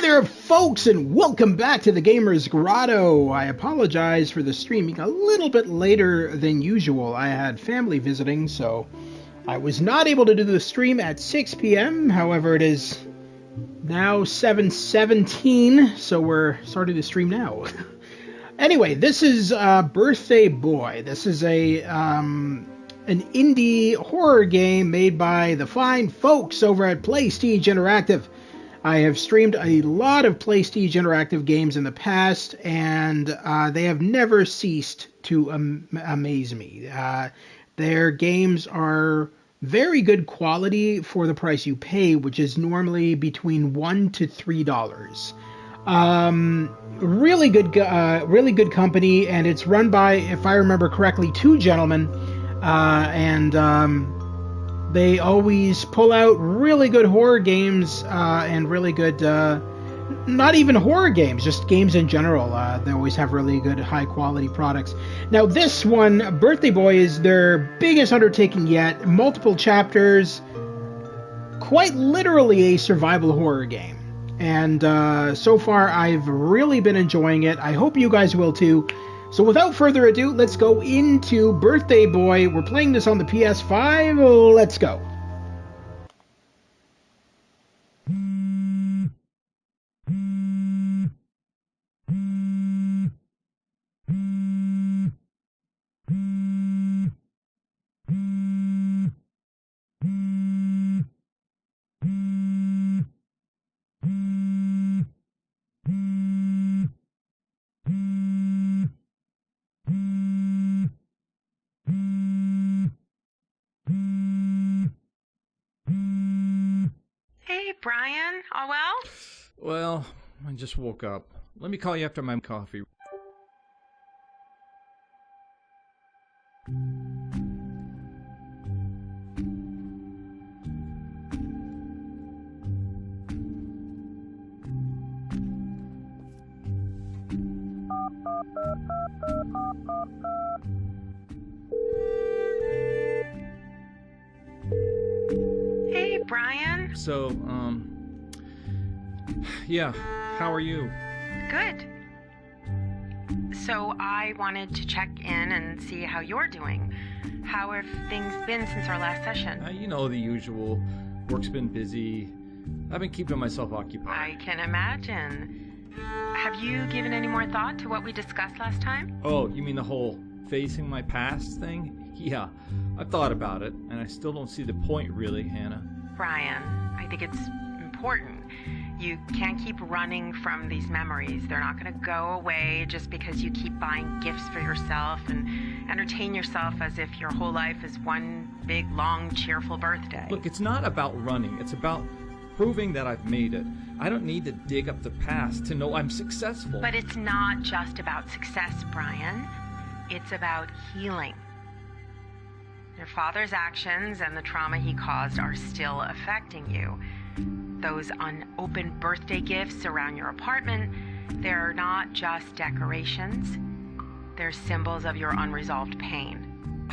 there, folks, and welcome back to the Gamer's Grotto. I apologize for the streaming a little bit later than usual. I had family visiting, so I was not able to do the stream at 6 p.m. However, it is now 7:17, so we're starting the stream now. Anyway, this is Birthday Boy. This is an indie horror game made by the fine folks over at Playstige Interactive. I have streamed a lot of Playstige Interactive games in the past, and they have never ceased to amaze me. Their games are very good quality for the price you pay, which is normally between $1 to $3. Really good company, and it's run by, if I remember correctly, two gentlemen, and they always pull out really good horror games and really good, not even horror games, just games in general. They always have really good, high-quality products. Now, this one, Birthday Boy, is their biggest undertaking yet. Multiple chapters, quite literally a survival horror game. And so far, I've really been enjoying it. I hope you guys will too. So without further ado, let's go into Birthday Boy. We're playing this on the PS5. Let's go. Brian, all well? Well, I just woke up. Let me call you after my coffee. Hey, Brian. So, yeah, how are you? Good. So I wanted to check in and see how you're doing. How have things been since our last session? You know, the usual. Work's been busy. I've been keeping myself occupied. I can imagine. Have you given any more thought to what we discussed last time? Oh, you mean the whole facing my past thing? Yeah, I've thought about it, and I still don't see the point, really, Hannah. Brian, I think it's important. You can't keep running from these memories. They're not going to go away just because you keep buying gifts for yourself and entertain yourself as if your whole life is one big, long, cheerful birthday. Look, it's not about running. It's about proving that I've made it. I don't need to dig up the past to know I'm successful. But it's not just about success, Brian. It's about healing. Your father's actions and the trauma he caused are still affecting you. Those unopened birthday gifts around your apartment, they're not just decorations. They're symbols of your unresolved pain.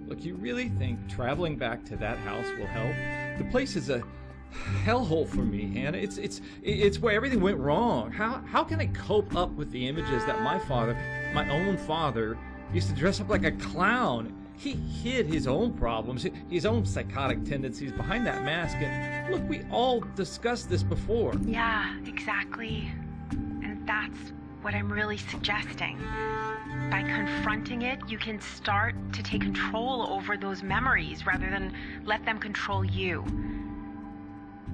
Look, you really think traveling back to that house will help? The place is a hellhole for me, Hannah. It's where everything went wrong. How can I cope up with the images that my own father, used to dress up like a clown? He hid his own problems, his own psychotic tendencies behind that mask, and look, we all discussed this before. Yeah, exactly. And that's what I'm really suggesting. By confronting it, you can start to take control over those memories rather than let them control you.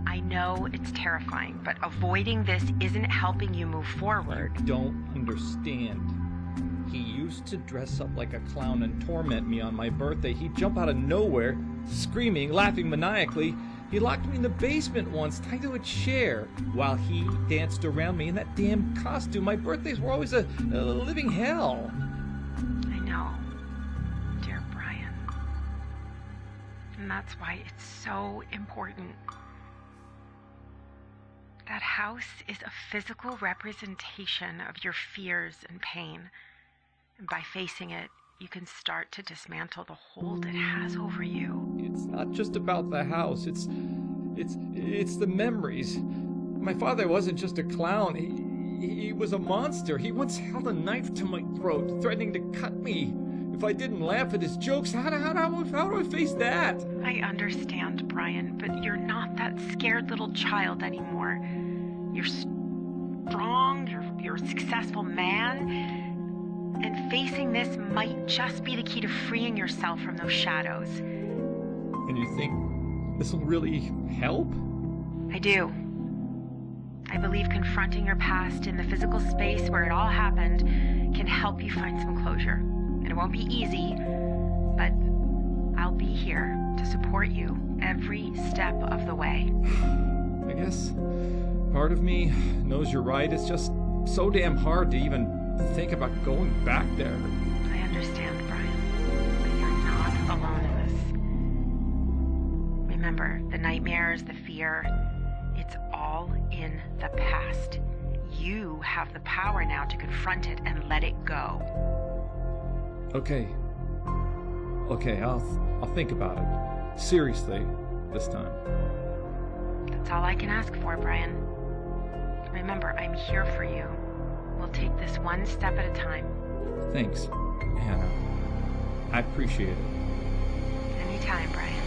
I know it's terrifying, but avoiding this isn't helping you move forward. You don't understand. He used to dress up like a clown and torment me on my birthday. He'd jump out of nowhere, screaming, laughing maniacally. He locked me in the basement once, tied to a chair, while he danced around me in that damn costume. My birthdays were always a living hell. I know, dear Brian. And that's why it's so important. That house is a physical representation of your fears and pain. And by facing it, you can start to dismantle the hold it has over you. It's not just about the house. It's the memories. My father wasn't just a clown. He was a monster. He once held a knife to my throat, threatening to cut me if I didn't laugh at his jokes. How do I face that? I understand, Brian, but you're not that scared little child anymore. You're strong, you're a successful man, and facing this might just be the key to freeing yourself from those shadows. And you think this will really help? I do. I believe confronting your past in the physical space where it all happened can help you find some closure. And it won't be easy, but I'll be here to support you every step of the way. I guess part of me knows you're right. It's just so damn hard to even think about going back there. I understand, Brian, but you're not alone in this. Remember, the nightmares, the fear, it's all in the past. You have the power now to confront it and let it go. Okay, I'll think about it. Seriously, this time. That's all I can ask for, Brian. Remember, I'm here for you. We'll take this one step at a time. Thanks, Hannah. I appreciate it. Anytime, Brian.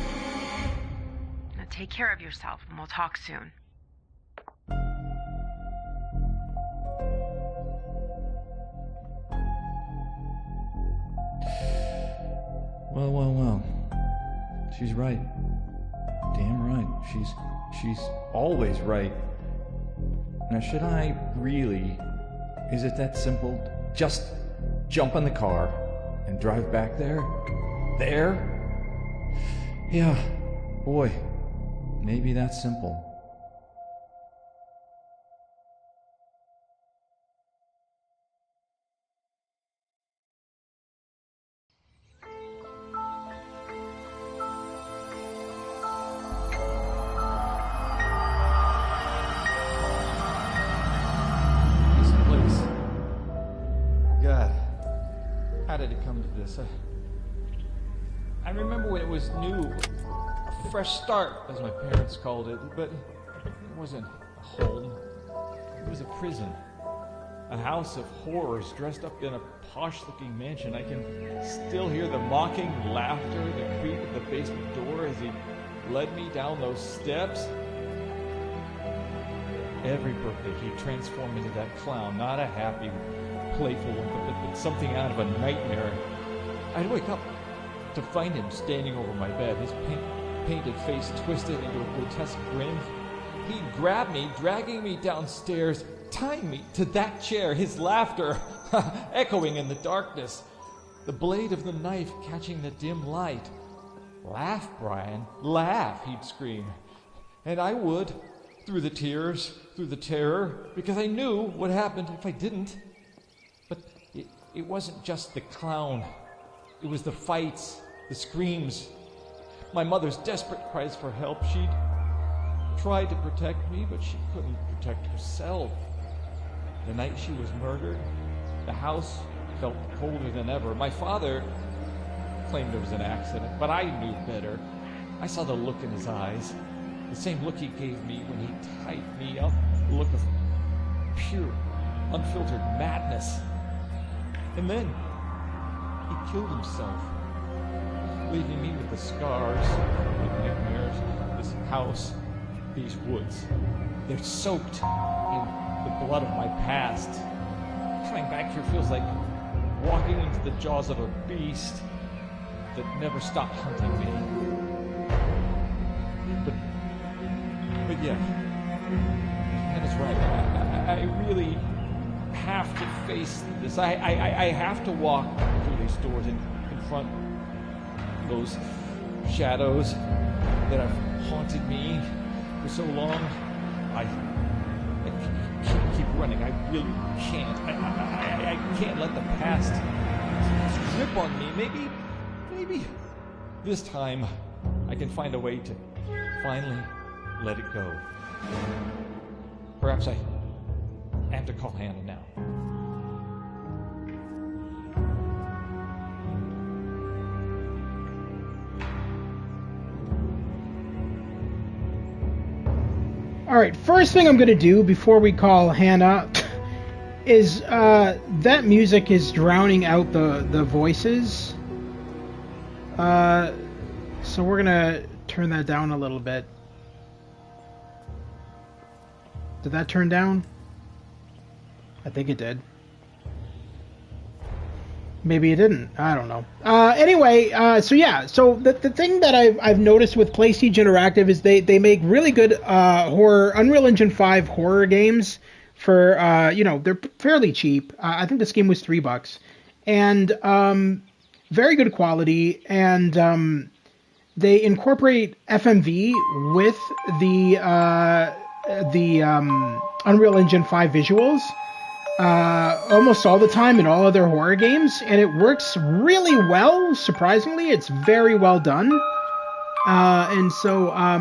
Now take care of yourself, and we'll talk soon. Well. She's right. Damn right. She's always right. Now, should I really? Is it that simple? Just jump in the car and drive back there? There? Yeah. Boy, maybe that's simple. How did it come to this? I remember when it was new, a fresh start, as my parents called it, but it wasn't a home. It was a prison. A house of horrors dressed up in a posh-looking mansion. I can still hear the mocking laughter, the creak at the basement door as he led me down those steps. Every birthday, he'd transform into that clown, not a happy, playful one, but something out of a nightmare. I'd wake up to find him standing over my bed, his painted face twisted into a grotesque grin. He'd grab me, dragging me downstairs, tying me to that chair, his laughter echoing in the darkness, the blade of the knife catching the dim light. "Laugh, Brian, laugh," he'd scream. And I would, through the tears, through the terror, because I knew what happened if I didn't. But it wasn't just the clown. It was the fights, the screams, my mother's desperate cries for help. She'd tried to protect me, but she couldn't protect herself. The night she was murdered, the house felt colder than ever. My father claimed it was an accident, but I knew better. I saw the look in his eyes, the same look he gave me when he tied me up, a look of pure, unfiltered madness. And then he killed himself, leaving me with the scars, the nightmares, this house, these woods. They're soaked in the blood of my past. Coming back here feels like walking into the jaws of a beast that never stopped hunting me. But yeah, Hannah's right. I really have to face this. I have to walk through these doors and confront those shadows that have haunted me for so long. I can't keep running. I really can't. I can't let the past grip on me. Maybe this time I can find a way to finally let it go. Perhaps I have to call Hannah now. All All right, first thing I'm going to do before we call Hannah is that music is drowning out the voices. So we're going to turn that down a little bit. Did that turn down? I think it did. Maybe it didn't. I don't know. Anyway, so the thing that I've noticed with Playstige Interactive is they make really good horror, Unreal Engine 5 horror games for, they're fairly cheap. I think this game was $3. And very good quality. And they incorporate FMV with the Unreal Engine 5 visuals. Almost all the time in all of their horror games, and it works really well. Surprisingly, it's very well done. And so, I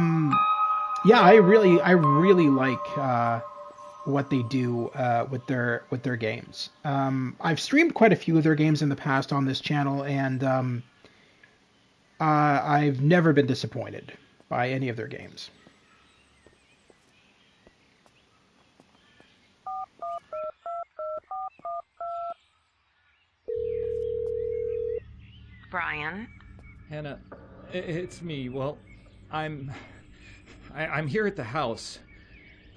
really like what they do with their games. I've streamed quite a few of their games in the past on this channel, and I've never been disappointed by any of their games. Brian? Hannah, it's me. Well, I'm here at the house.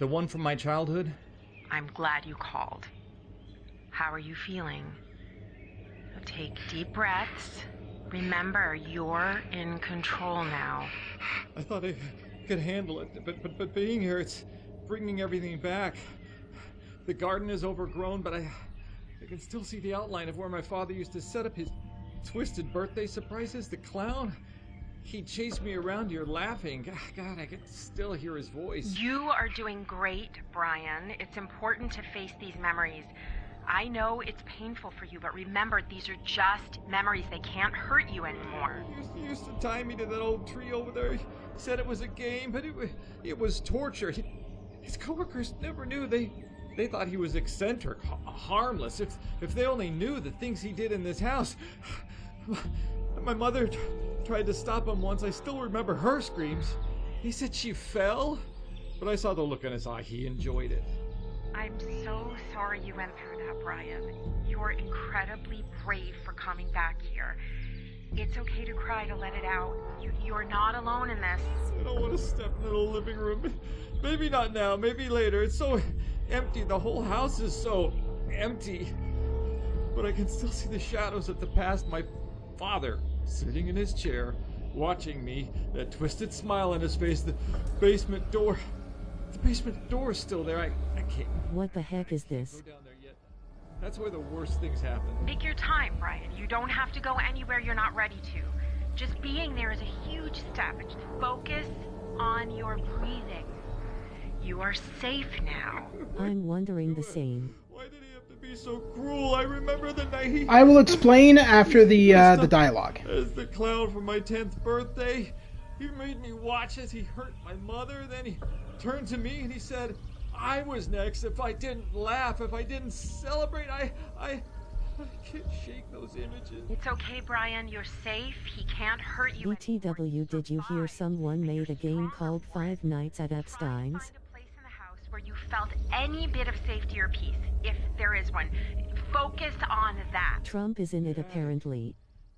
The one from my childhood. I'm glad you called. How are you feeling? Take deep breaths. Remember, you're in control now. I thought I could handle it, but being here, it's bringing everything back. The garden is overgrown, but I can still see the outline of where my father used to set up his twisted birthday surprises. The clown, he chased me around here laughing. God, I can still hear his voice. You are doing great, Brian. It's important to face these memories. I know it's painful for you, but remember, these are just memories. They can't hurt you anymore. He used to tie me to that old tree over there. He said it was a game, but it was torture. His coworkers never knew. They thought he was eccentric, harmless. If they only knew the things he did in this house. My mother tried to stop him once. I still remember her screams. He said she fell, but I saw the look in his eye. He enjoyed it. I'm so sorry you went through that, Brian. You're incredibly brave for coming back here. It's okay to cry, to let it out. You're not alone in this. I don't want to step into the living room. Maybe not now, maybe later. It's so empty. The whole house is so empty. But I can still see the shadows of the past. My father sitting in his chair, watching me, that twisted smile on his face. The basement door is still there. I can't. What the heck is this? Go down there yet. That's where the worst things happen. Take your time, Brian. You don't have to go anywhere you're not ready to. Just being there is a huge step. Just focus on your breathing. You are safe now. I'm wondering the same. Why did he have to be so cruel? I remember the night he... I will explain after the dialogue. As the clown for my 10th birthday, he made me watch as he hurt my mother. Then he turned to me and he said I was next if I didn't laugh, if I didn't celebrate. I can't shake those images. It's okay, Brian. You're safe. He can't hurt you. BTW, did you hear someone made a game called Five Nights at Epstein's? Find a place in the house where you felt any bit of safety or peace, if there is one. Focus on that. Trump is in it, apparently.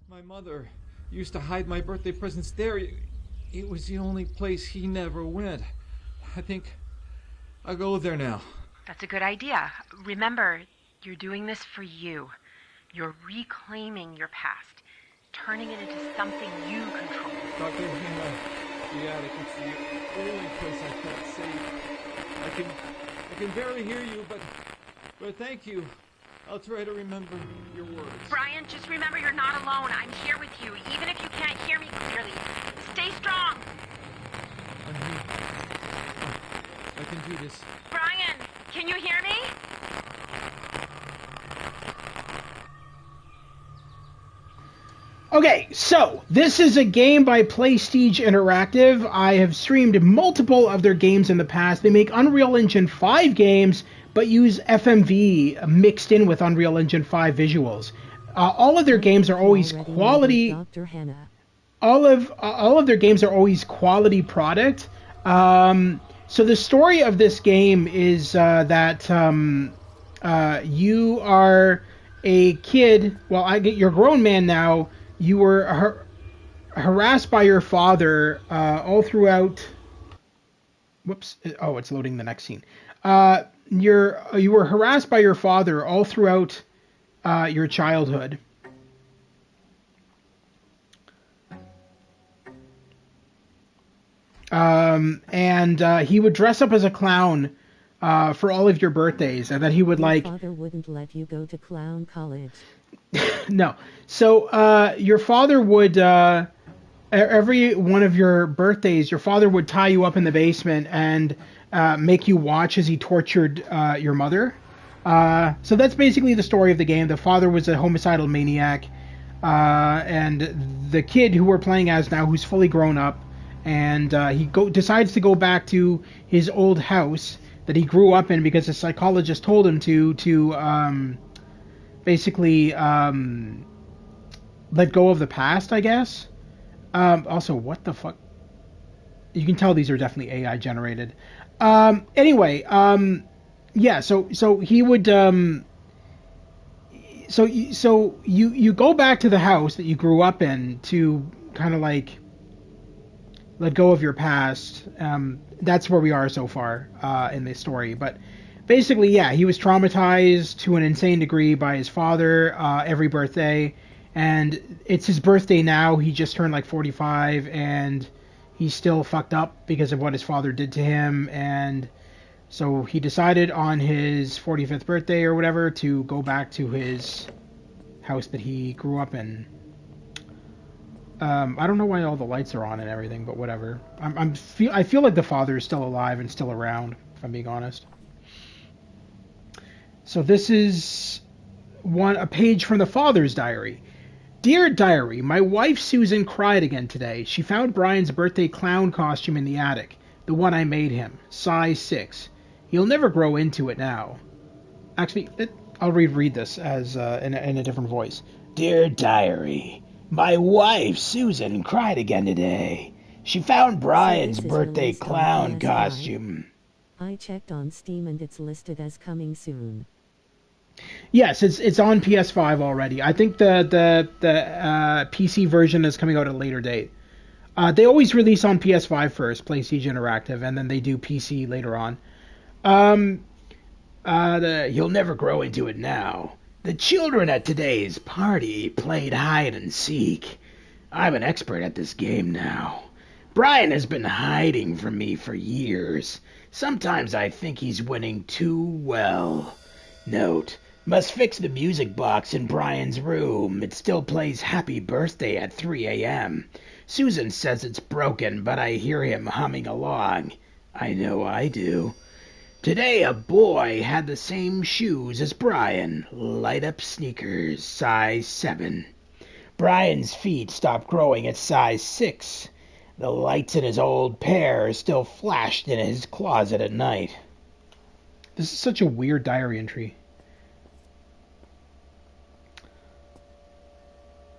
My mother used to hide my birthday presents there. It was the only place he never went. I think I'll go there now. That's a good idea. Remember, you're doing this for you. You're reclaiming your past, turning it into something you control. Dr. Hannah, the attic, it's the only place I felt safe. I can barely hear you, but thank you. I'll try to remember your words. Brian, just remember you're not alone. I'm here with you, even if you can't hear me clearly. Stay strong. I'm here. I can do this. Brian, can you hear me? Okay, so this is a game by Playstige Interactive. I have streamed multiple of their games in the past. They make Unreal Engine 5 games, but use FMV mixed in with Unreal Engine 5 visuals. All of their games are always quality. Dr. Hannah. All of their games are always quality product. So the story of this game is that you are a kid. Well, you're a grown man now. You were harassed by your father all throughout. Whoops! Oh, it's loading the next scene. You were harassed by your father all throughout your childhood. And he would dress up as a clown for all of your birthdays, and then he would Your father wouldn't let you go to clown college. No. So your father would every one of your birthdays, your father would tie you up in the basement and make you watch as he tortured your mother. So that's basically the story of the game. The father was a homicidal maniac, and the kid who we're playing as now, who's fully grown up, and he decides to go back to his old house that he grew up in because a psychologist told him to basically let go of the past, I guess. Also, what the fuck? You can tell these are definitely AI generated. Anyway, yeah. So he would. So you go back to the house that you grew up in to kind of like let go of your past. That's where we are so far in this story. But basically, yeah, he was traumatized to an insane degree by his father every birthday. And it's his birthday now. He just turned like 45, and he's still fucked up because of what his father did to him. And so he decided on his 45th birthday or whatever to go back to his house that he grew up in. I don't know why all the lights are on and everything, but whatever. I feel like the father is still alive and still around, if I'm being honest. So this is a page from the father's diary. Dear Diary, my wife Susan cried again today. She found Brian's birthday clown costume in the attic, the one I made him, size 6. He'll never grow into it now. Actually, I'll reread this as in a different voice. Dear Diary, my wife Susan cried again today. She found Brian's birthday clown costume. I checked on Steam and it's listed as coming soon. Yes, it's on PS5 already. I think the PC version is coming out at a later date. They always release on PS5 first, Playstige Interactive, and then they do PC later on. He'll never grow into it now. The children at today's party played hide and seek. I'm an expert at this game now. Brian has been hiding from me for years. Sometimes I think he's winning too well. Note, must fix the music box in Brian's room. It still plays Happy Birthday at 3 a.m. Susan says it's broken, but I hear him humming along. I know I do. Today a boy had the same shoes as Brian, light-up sneakers, size 7. Brian's feet stopped growing at size 6. The lights in his old pair still flashed in his closet at night. This is such a weird diary entry.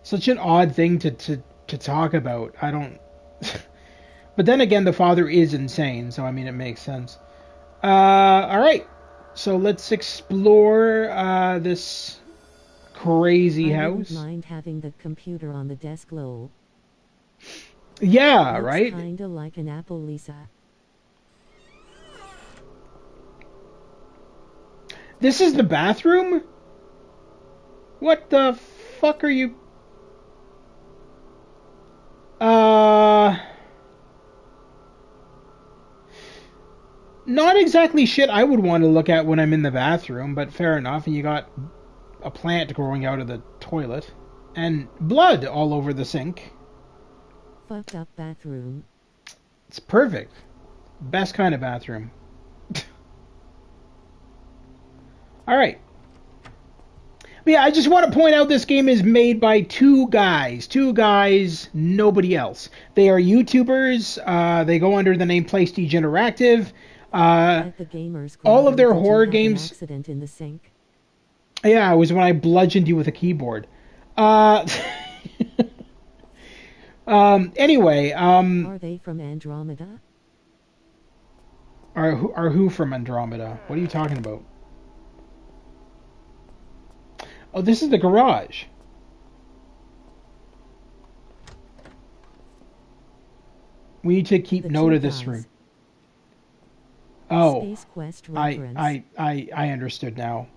Such an odd thing to talk about. I don't... But then again, the father is insane, so I mean, it makes sense. Alright. So let's explore this crazy house. I wouldn't mind having the computer on the desk low. Yeah, Looks right? kinda like an Apple Lisa. This is the bathroom? What the fuck are you... Not exactly shit I would want to look at when I'm in the bathroom, but fair enough. And you got a plant growing out of the toilet. And blood all over the sink. Fucked up bathroom. It's perfect. Best kind of bathroom. Alright. But yeah, I just want to point out this game is made by two guys. Two guys, nobody else. They are YouTubers. They go under the name Playstige Interactive. All of their horror games... Accident in the sink? Yeah, it was when I bludgeoned you with a keyboard. Anyway, Are they from Andromeda? Are who from Andromeda? What are you talking about? Oh, this is the garage. We need to keep note of this room. Oh, Space Quest reference. I understood now.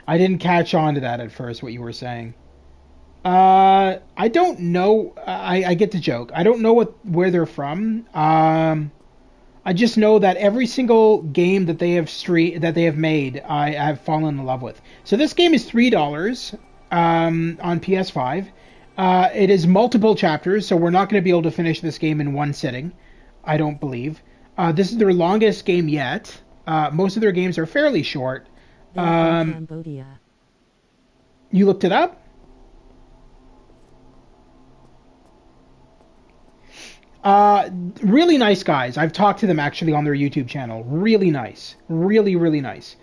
I didn't catch on to that at first, what you were saying. I don't know. I get the joke. I don't know where they're from. I just know that every single game that they have made, I have fallen in love with. So this game is $3 on PS5. It is multiple chapters, so we're not going to be able to finish this game in one sitting. I don't believe. This is their longest game yet. Most of their games are fairly short. Cambodia. You looked it up? Really nice guys. I've talked to them actually on their YouTube channel. Really nice. Really, really nice.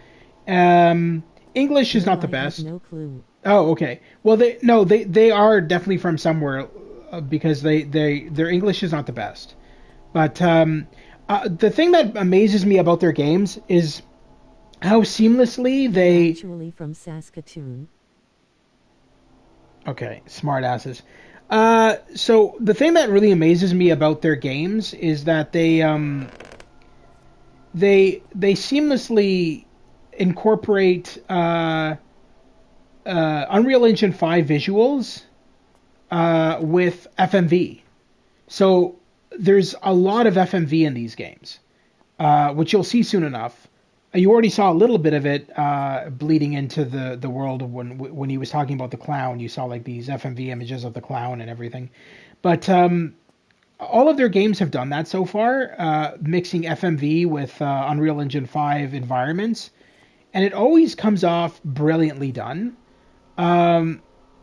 English is not the best. No clue. Oh, okay. Well, they are definitely from somewhere because their English is not the best. But the thing that amazes me about their games is how seamlessly they... Actually from Saskatoon. Okay, smart asses. So the thing that really amazes me about their games is that they seamlessly incorporate Unreal Engine 5 visuals with FMV. So there's a lot of FMV in these games, which you'll see soon enough. You already saw a little bit of it bleeding into the world when he was talking about the clown. You saw like these FMV images of the clown and everything. But all of their games have done that so far, mixing FMV with Unreal Engine 5 environments. And it always comes off brilliantly done. Now,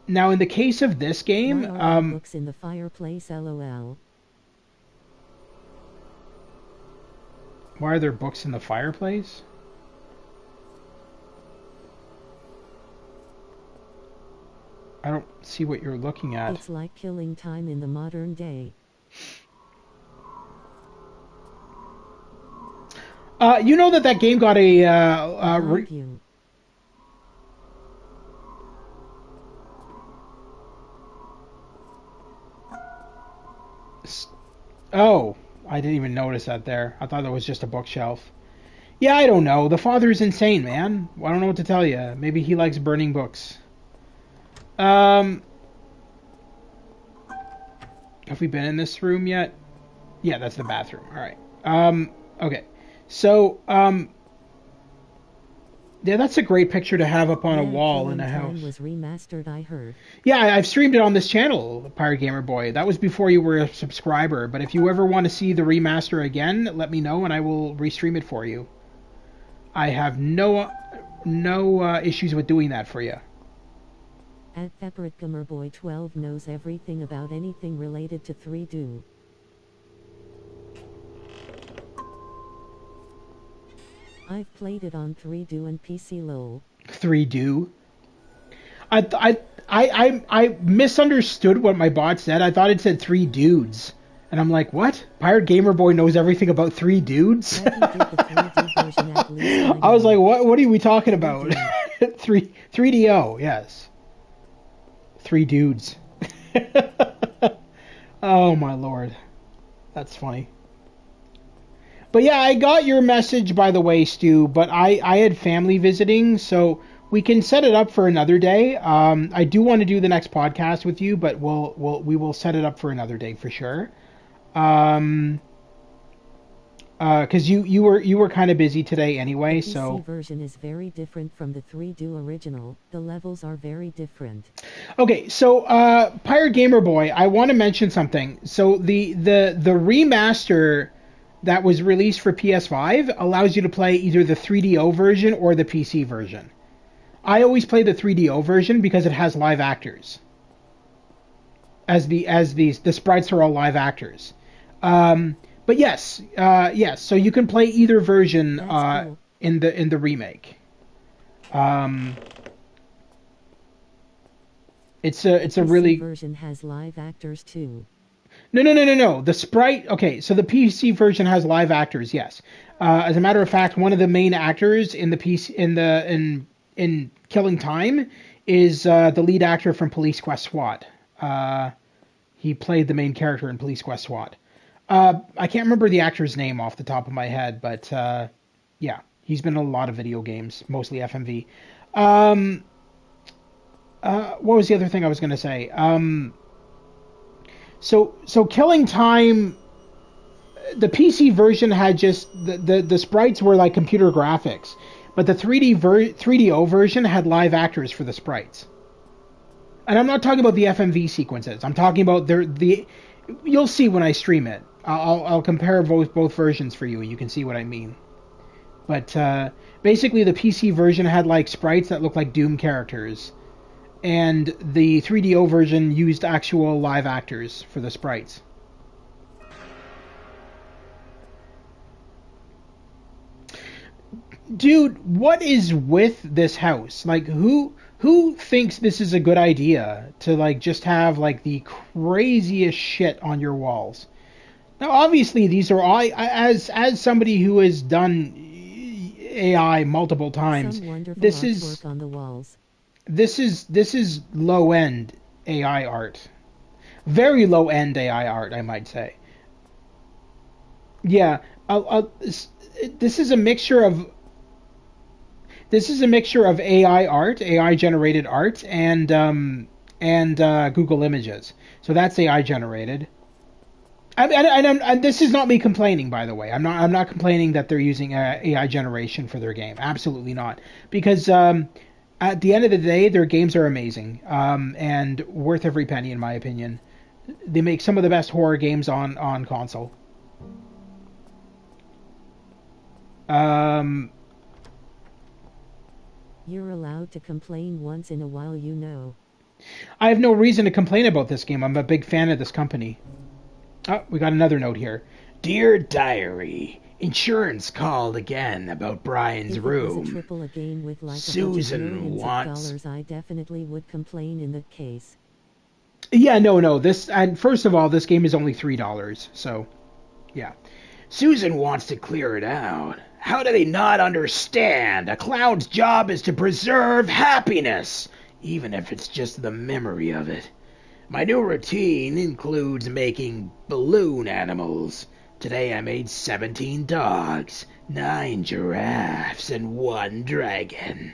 in the case of this game... Why are there books in the fireplace, LOL? Why are there books in the fireplace? I don't see what you're looking at. It's like killing time in the modern day. You know that game got a... Oh, I didn't even notice that there. I thought that was just a bookshelf. Yeah, I don't know. The father's insane, man. I don't know what to tell you. Maybe he likes burning books. Have we been in this room yet? Yeah, that's the bathroom. All right. Okay. So, yeah, that's a great picture to have up on a wall in a house. Was remastered, I heard. Yeah, I've streamed it on this channel, Pirate Gamer Boy. That was before you were a subscriber. But if you ever want to see the remaster again, let me know and I will restream it for you. I have no issues with doing that for you. At Pirate Gamer Boy 12 knows everything about anything related to 3Do. I've played it on 3Do and PC lol. 3Do? I misunderstood what my bot said. I thought it said 3 dudes. And I'm like, what? Pirate Gamer Boy knows everything about 3 dudes? I was like, what are we talking about? 3DO, yes. 3 dudes. Oh my lord. That's funny. But yeah, I got your message, by the way, Stu, but I had family visiting, so we can set it up for another day. I do want to do the next podcast with you, but we will set it up for another day for sure. Because you were kind of busy today anyway, so... The PC version is very different from the 3Do original. The levels are very different. Okay, so Pirate Gamer Boy, I want to mention something. So the remaster that was released for PS5 allows you to play either the 3DO version or the PC version. I always play the 3DO version because it has live actors. As the sprites are all live actors. But yes, so you can play either version cool. in the remake. It's a really version has live actors too. No. The sprite. Okay, so the PC version has live actors. Yes. As a matter of fact, one of the main actors in the PC in Killing Time is the lead actor from Police Quest SWAT. He played the main character in Police Quest SWAT. I can't remember the actor's name off the top of my head, but yeah, he's been in a lot of video games, mostly FMV. What was the other thing I was going to say? So Killing Time, the PC version had just the sprites were like computer graphics, but the 3DO version had live actors for the sprites. And I'm not talking about the FMV sequences. I'm talking about the. You'll see when I stream it. I'll compare both versions for you, and you can see what I mean. But basically, the PC version had like sprites that looked like Doom characters, and the 3DO version used actual live actors for the sprites. Dude, what is with this house? Like, who thinks this is a good idea to like just have like the craziest shit on your walls? Now, obviously, these are all as somebody who has done AI multiple times. This is on the walls. This is low end AI art, very low end AI art, I might say. Yeah, this is a mixture of AI art, AI generated art, and Google Images. So that's AI generated. And this is not me complaining, by the way. I'm not complaining that they're using AI generation for their game. Absolutely not, because at the end of the day, their games are amazing and worth every penny, in my opinion. They make some of the best horror games on console. You're allowed to complain once in a while, you know. I have no reason to complain about this game. I'm a big fan of this company. Oh, we got another note here. Dear Diary, insurance called again about Brian's room. If it was a triple again with like Susan wants dollars, I definitely would complain in that case. Yeah, no. This, and first of all, this game is only $3, so yeah. Susan wants to clear it out. How do they not understand? A clown's job is to preserve happiness, even if it's just the memory of it. My new routine includes making balloon animals. Today I made 17 dogs, 9 giraffes, and 1 dragon.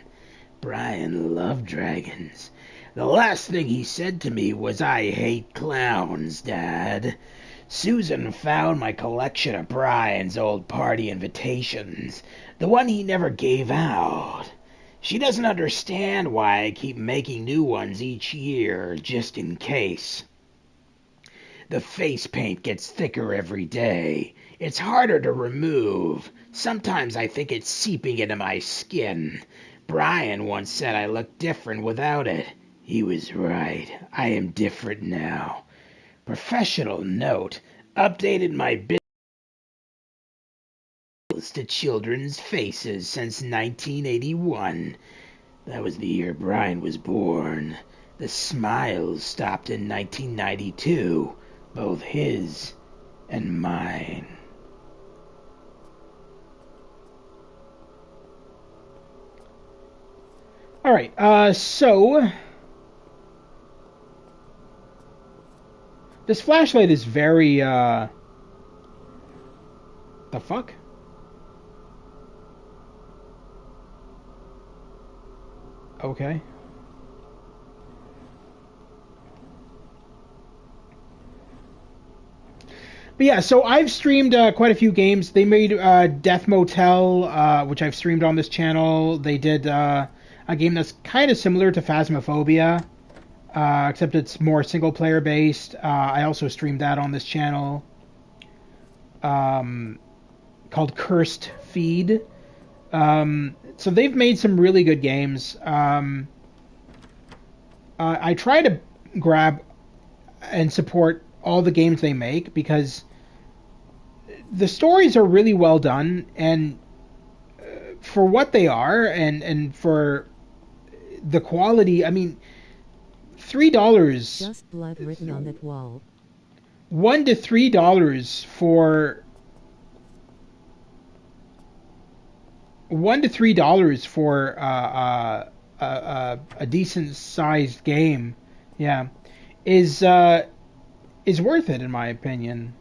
Brian loved dragons. The last thing he said to me was, "I hate clowns, Dad." Susan found my collection of Brian's old party invitations, the one he never gave out. She doesn't understand why I keep making new ones each year, just in case. The face paint gets thicker every day. It's harder to remove. Sometimes I think it's seeping into my skin. Brian once said I looked different without it. He was right. I am different now. Professional note, updated my bills to children's faces since 1981. That was the year Brian was born. The smiles stopped in 1992, both his and mine. All right, so this flashlight is very, the fuck? Okay. But yeah, so I've streamed quite a few games. They made Death Motel, which I've streamed on this channel. They did a game that's kind of similar to Phasmophobia, except it's more single-player based. I also streamed that on this channel, called Cursed Feed. So they've made some really good games. I try to grab and support all the games they make because the stories are really well done, and for what they are, and for the quality, I mean, $3. Just blood written on that wall. $1 to $3 for $1 to $3 for a decent sized game, yeah, is worth it in my opinion.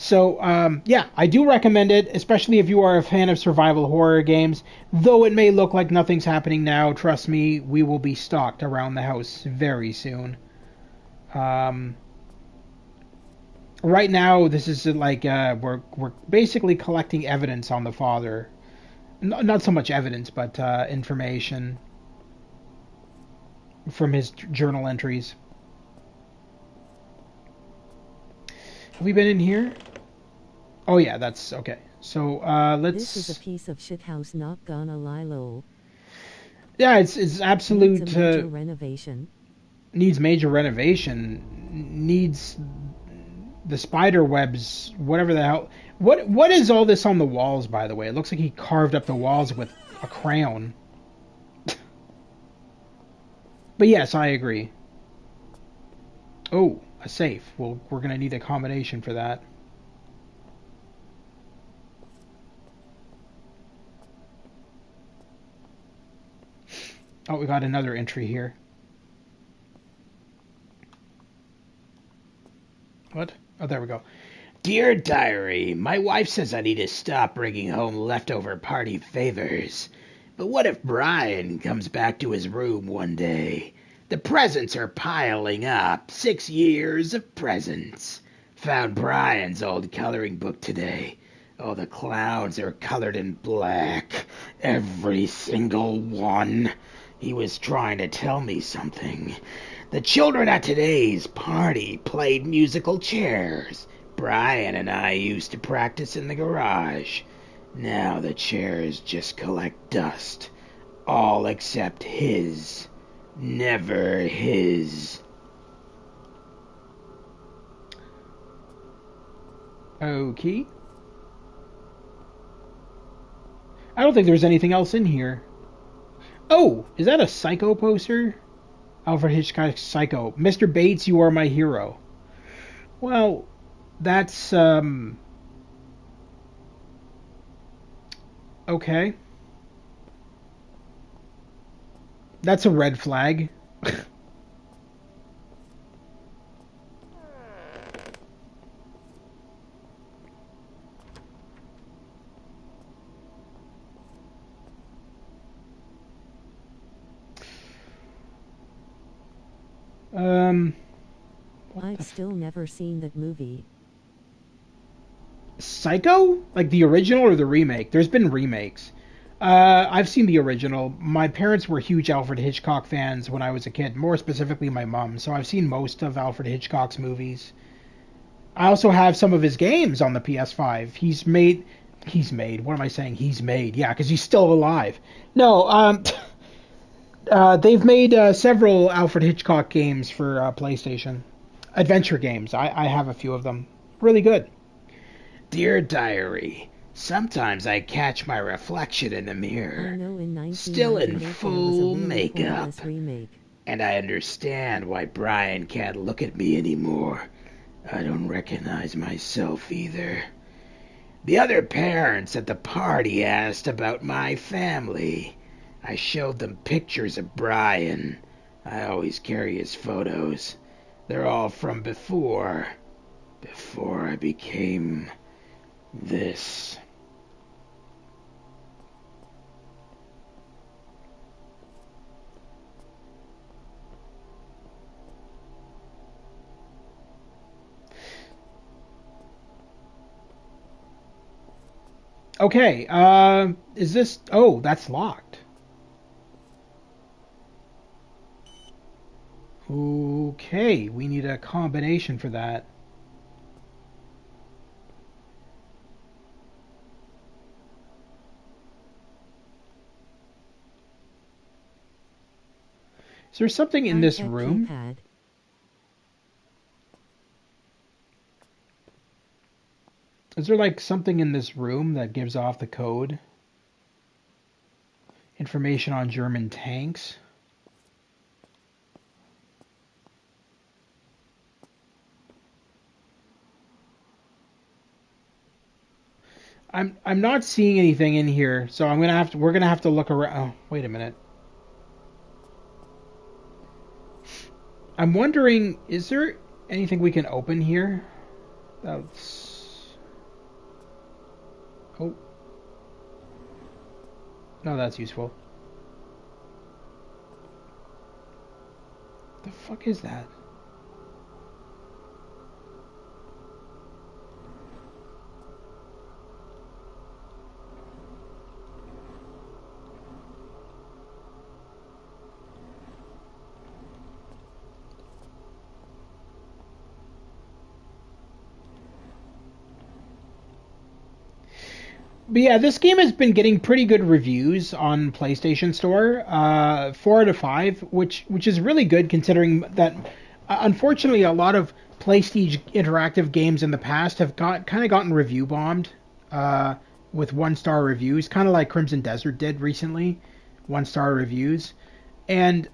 So yeah, I do recommend it, especially if you are a fan of survival horror games. Though it may look like nothing's happening now, trust me, we will be stalked around the house very soon. Um, right now, this is like we're basically collecting evidence on the father. Not so much evidence, but information from his journal entries. Have we been in here? Oh yeah, that's okay. So let's. This is a piece of shit house, not gonna lie, lol. Yeah, it's absolute. Needs a major renovation. Needs major renovation. Needs the spider webs, whatever the hell. What is all this on the walls? By the way, it looks like he carved up the walls with a crayon. But yes, I agree. Oh, a safe. Well, we're gonna need a combination for that. Oh, we got another entry here. What? Oh, there we go. Dear Diary, my wife says I need to stop bringing home leftover party favors. But what if Brian comes back to his room one day? The presents are piling up. 6 years of presents. Found Brian's old coloring book today. Oh, the clowns are colored in black. Every single one. He was trying to tell me something. The children at today's party played musical chairs. Brian and I used to practice in the garage. Now the chairs just collect dust. All except his. Never his. Okay. I don't think there's anything else in here. Oh, is that a Psycho poster? Alfred Hitchcock's Psycho. Mr. Bates, you are my hero. Well, that's okay. That's a red flag. I've still never seen that movie. Psycho? Like the original or the remake? There's been remakes. I've seen the original. My parents were huge Alfred Hitchcock fans when I was a kid, more specifically my mom, so I've seen most of Alfred Hitchcock's movies. I also have some of his games on the PS5. What am I saying? He's made. Yeah, because he's still alive. No, they've made several Alfred Hitchcock games for PlayStation. Adventure games. I have a few of them. Really good. Dear Diary, sometimes I catch my reflection in the mirror, still in full makeup, and I understand why Brian can't look at me anymore. I don't recognize myself either. The other parents at the party asked about my family. I showed them pictures of Brian. I always carry his photos. They're all from before I became this. Okay, is this... Oh, that's locked. Okay, we need a combination for that. Is there something in this room? Keypad. Is there like something in this room that gives off the code? Information on German tanks? I'm not seeing anything in here, so we're gonna have to look around. Oh, wait a minute. I'm wondering, is there anything we can open here? That's... Oh. No, that's useful. The fuck is that? But yeah, this game has been getting pretty good reviews on PlayStation Store, 4 out of 5, which is really good considering that, unfortunately, a lot of Playstige Interactive games in the past have gotten review bombed, with 1-star reviews, kind of like Crimson Desert did recently, 1-star reviews, and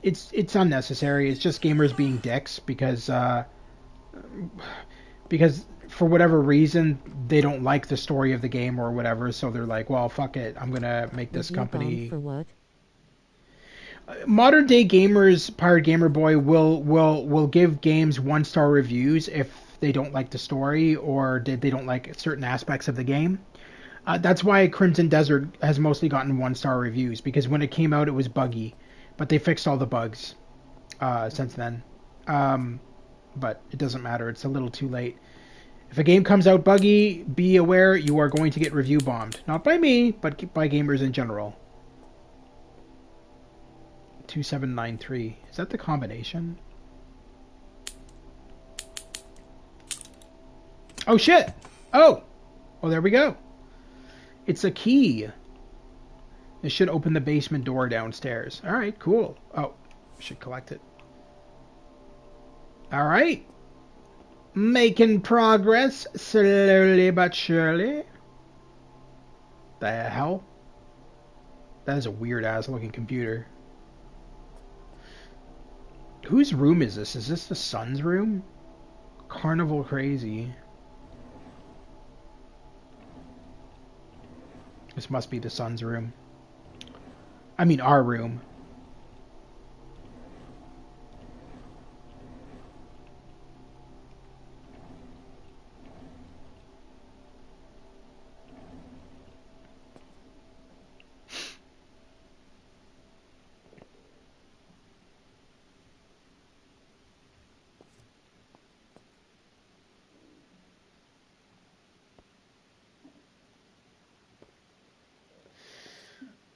it's unnecessary. It's just gamers being dicks because for whatever reason they don't like the story of the game or whatever, so they're like, well, fuck it, I'm gonna make this company. For what? Modern day gamers, Pirate Gamer Boy, will give games 1-star reviews if they don't like the story or they don't like certain aspects of the game. That's why Crimson Desert has mostly gotten 1-star reviews, because when it came out it was buggy, but they fixed all the bugs since then. But it doesn't matter, it's a little too late. If a game comes out buggy, be aware you are going to get review bombed. Not by me, but by gamers in general. 2793. Is that the combination? Oh shit! Oh! Oh, there we go. It's a key. It should open the basement door downstairs. Alright, cool. Oh, should collect it. Alright. Making progress, slowly but surely. The hell? That is a weird-ass looking computer. Whose room is this? Is this the son's room? Carnival Crazy. This must be the son's room. I mean, our room.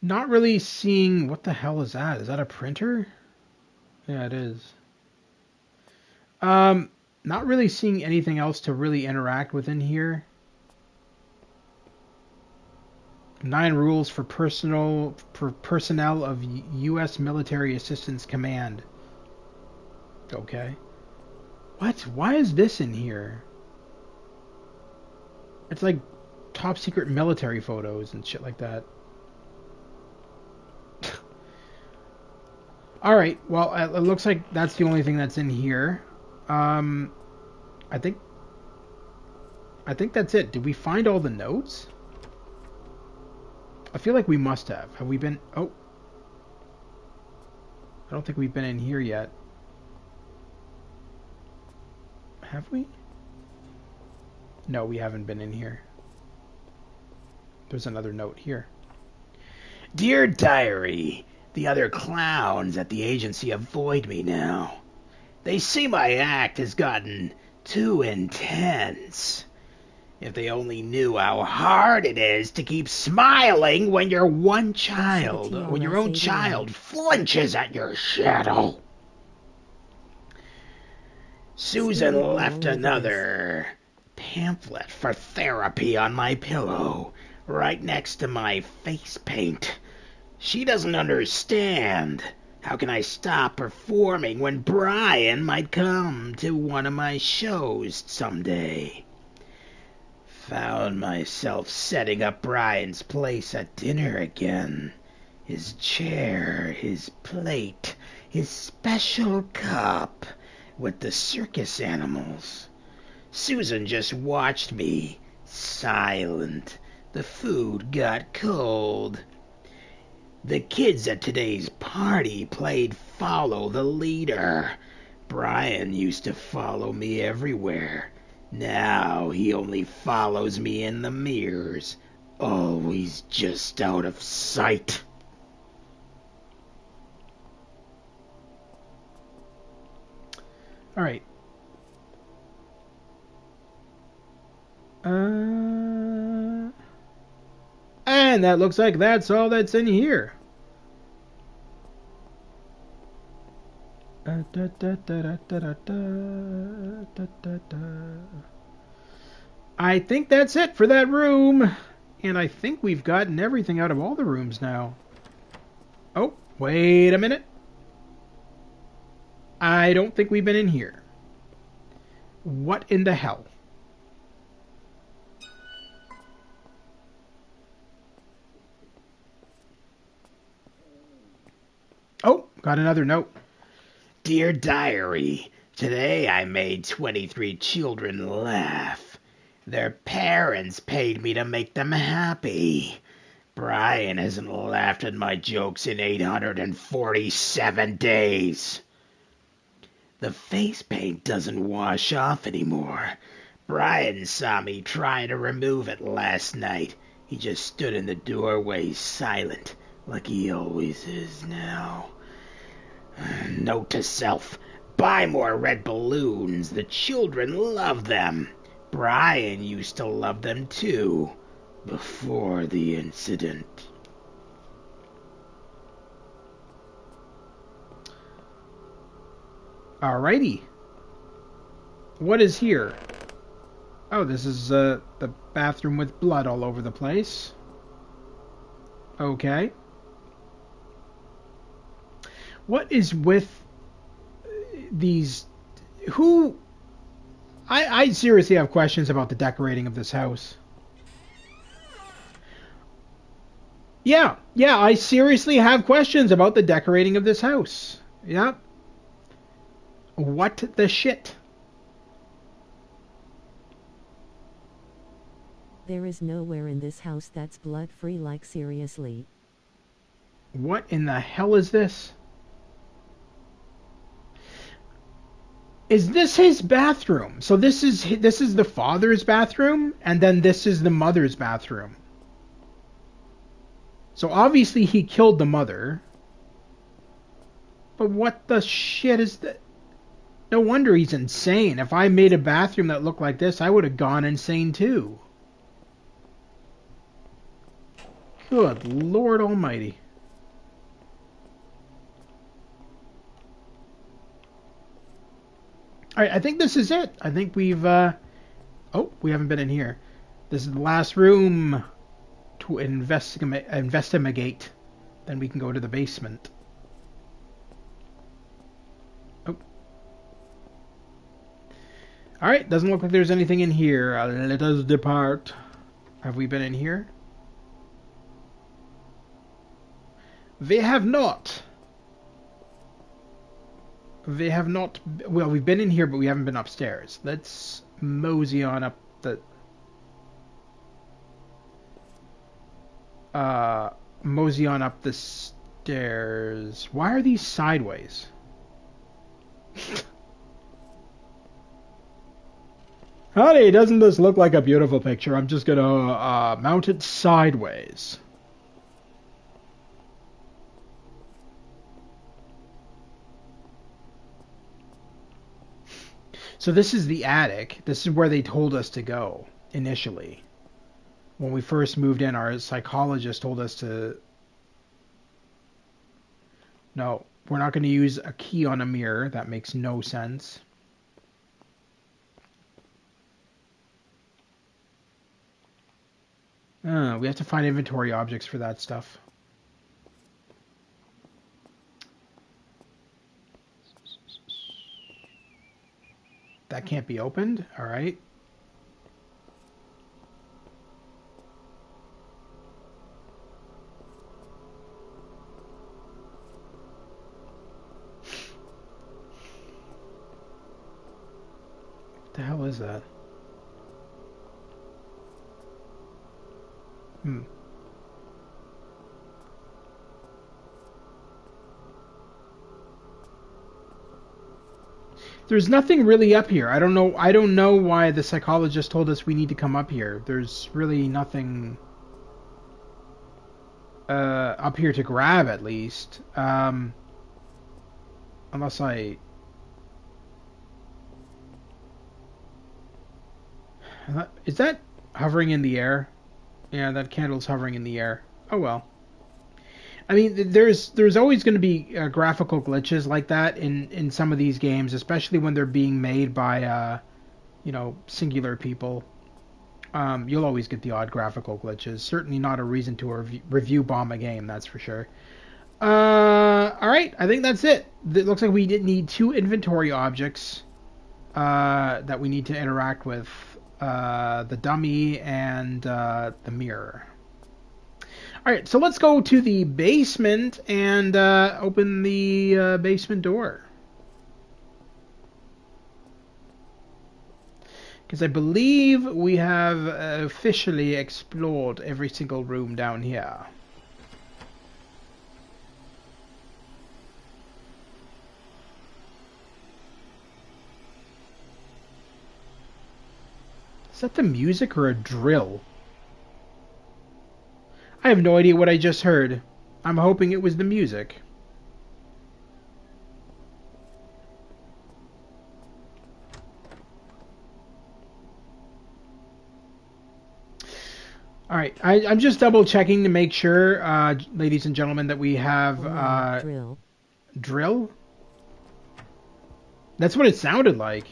Not really seeing... What the hell is that? Is that a printer? Yeah, it is. Not really seeing anything else to really interact with in here. 9 rules for personnel of U.S. Military Assistance Command. Okay. What? Why is this in here? It's like top secret military photos and shit like that. Alright, well, it looks like that's the only thing that's in here. I think that's it. Did we find all the notes? I feel like we must have. Have we been... Oh. I don't think we've been in here yet. Have we? No, we haven't been in here. There's another note here. Dear Diary, the other clowns at the agency avoid me now. They see my act has gotten too intense. If they only knew how hard it is to keep smiling when your own child flinches at your shadow. Susan left another pamphlet for therapy on my pillow, right next to my face paint. She doesn't understand. How can I stop performing when Brian might come to one of my shows someday? Found myself setting up Brian's place at dinner again. His chair, his plate, his special cup with the circus animals. Susan just watched me silent. The food got cold. The kids at today's party played follow the leader. Brian used to follow me everywhere. Now he only follows me in the mirrors, always just out of sight. All right. And that looks like that's all that's in here. I think that's it for that room. And I think we've gotten everything out of all the rooms now. Oh, wait a minute. I don't think we've been in here. What in the hell? Oh, got another note. Dear Diary, today I made 23 children laugh. Their parents paid me to make them happy. Brian hasn't laughed at my jokes in 847 days. The face paint doesn't wash off anymore. Brian saw me trying to remove it last night. He just stood in the doorway silent, like he always is now. Note to self, buy more red balloons. The children love them. Brian used to love them too, before the incident. Alrighty. What is here? Oh, this is the bathroom with blood all over the place. Okay. What is with these... Who... I seriously have questions about the decorating of this house. Yeah, I seriously have questions about the decorating of this house. Yep. What the shit? There is nowhere in this house that's blood-free, like seriously. What in the hell is this? Is this his bathroom? So this is the father's bathroom, and then this is the mother's bathroom. So obviously he killed the mother. But what the shit is that? No wonder he's insane. If I made a bathroom that looked like this, I would have gone insane too. Good Lord Almighty. Alright, I think this is it. I think we've... Oh, we haven't been in here. This is the last room to investigate. Then we can go to the basement. Oh. Alright, doesn't look like there's anything in here. Let us depart. Have we been in here? We have not. We have not... Well, we've been in here, but we haven't been upstairs. Let's mosey on up the... Mosey on up the stairs. Why are these sideways? Honey, doesn't this look like a beautiful picture? I'm just gonna mount it sideways. So this is the attic. This is where they told us to go initially. When we first moved in, our psychologist told us to... No, we're not going to use a key on a mirror. That makes no sense. We have to find inventory objects for that stuff. That can't be opened. All right. What the hell is that? Hmm. There's nothing really up here. I don't know. I don't know why the psychologist told us we need to come up here. There's really nothing up here to grab, at least. Unless I... Is that hovering in the air? Yeah, that candle's hovering in the air. Oh well. I mean, there's always going to be graphical glitches like that in some of these games, especially when they're being made by singular people. You'll always get the odd graphical glitches. Certainly not a reason to review bomb a game, that's for sure. All right, I think that's it. It looks like we did need 2 inventory objects that we need to interact with. The dummy and the mirror. Alright, so let's go to the basement and open the basement door. Because I believe we have officially explored every single room down here. Is that the music or a drill? I have no idea what I just heard. I'm hoping it was the music. Alright, I'm just double checking to make sure, ladies and gentlemen, that we have... drill. Drill? That's what it sounded like.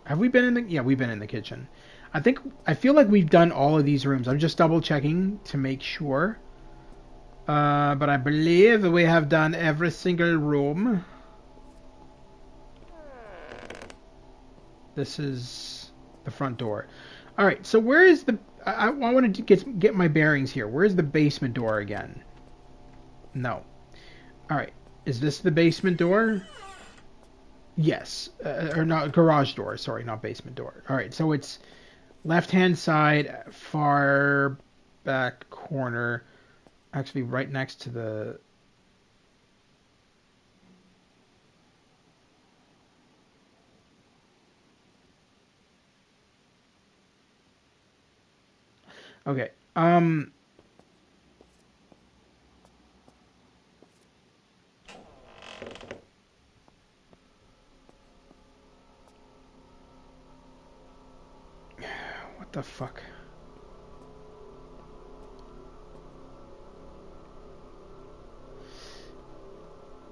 Have we been in the... Yeah, we've been in the kitchen. I feel like we've done all of these rooms. I'm just double checking to make sure. But I believe we have done every single room. This is the front door. Alright, so where is the... I wanted to get my bearings here. Where's the basement door again? No. Alright, is this the basement door? Yes. Or not, garage door. Sorry, not basement door. Alright, so it's left-hand side, far back corner. Actually, right next to the... Okay. What the fuck?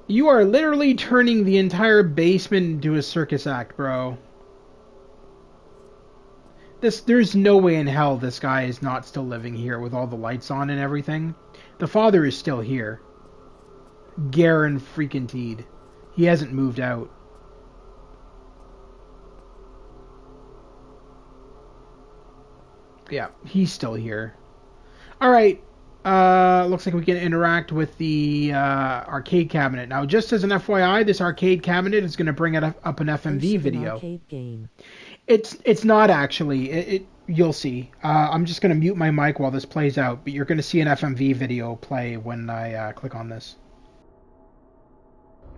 You are literally turning the entire basement into a circus act, bro. There's no way in hell this guy is not still living here with all the lights on and everything. The father is still here. Garen freaking Teed. He hasn't moved out. Yeah, he's still here. Alright. Looks like we can interact with the arcade cabinet. Now, just as an FYI, this arcade cabinet is going to bring up an FMV video. Arcade game. It's not actually. You'll see. I'm just going to mute my mic while this plays out, but you're going to see an FMV video play when I click on this.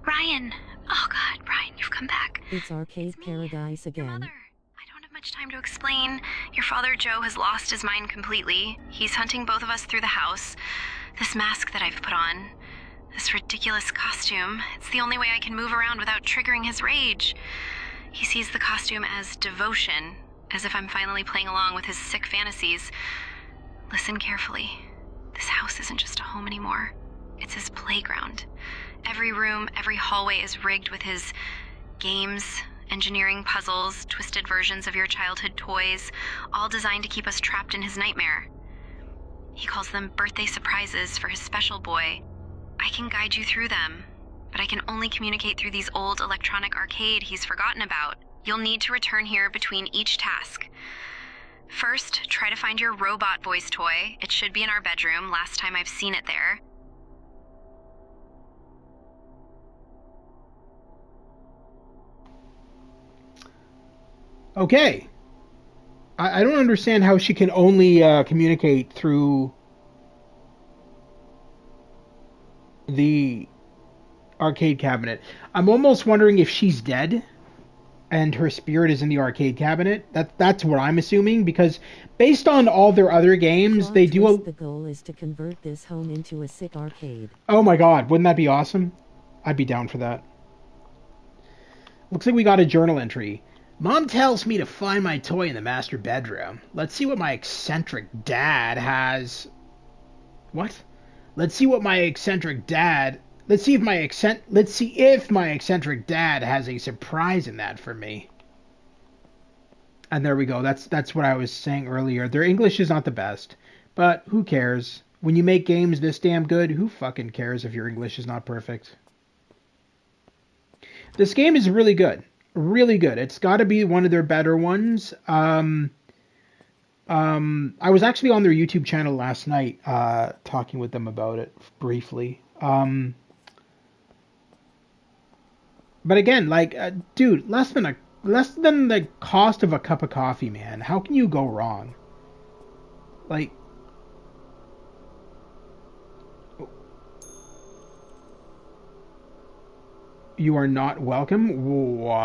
Brian! Oh god, Brian, you've come back. It's arcade paradise Your again. mother. I don't have much time to explain. Your father, Joe, has lost his mind completely. He's hunting both of us through the house. This mask that I've put on, this ridiculous costume, it's the only way I can move around without triggering his rage. He sees the costume as devotion, as if I'm finally playing along with his sick fantasies. Listen carefully. This house isn't just a home anymore. It's his playground. Every room, every hallway is rigged with his games, engineering puzzles, twisted versions of your childhood toys, all designed to keep us trapped in his nightmare. He calls them birthday surprises for his special boy. I can guide you through them, but I can only communicate through these old electronic arcade he's forgotten about. You'll need to return here between each task. First, try to find your robot voice toy. It should be in our bedroom, last time I've seen it there. Okay. I don't understand how she can only communicate through the arcade cabinet. I'm almost wondering if she's dead and her spirit is in the arcade cabinet. That's what I'm assuming, because based on all their other games, they do a... The goal is to convert this home into a sick arcade. Oh my god, wouldn't that be awesome? I'd be down for that. Looks like we got a journal entry. Mom tells me to find my toy in the master bedroom. Let's see what my eccentric dad has... What? Let's see if my eccentric dad has a surprise in that for me. And there we go. That's what I was saying earlier. Their English is not the best, but who cares? When you make games this damn good, who fucking cares if your English is not perfect? This game is really good. Really good. It's got to be one of their better ones. I was actually on their YouTube channel last night, talking with them about it briefly. But again, like, dude, less than the cost of a cup of coffee, man. How can you go wrong? Like, you are not welcome. What?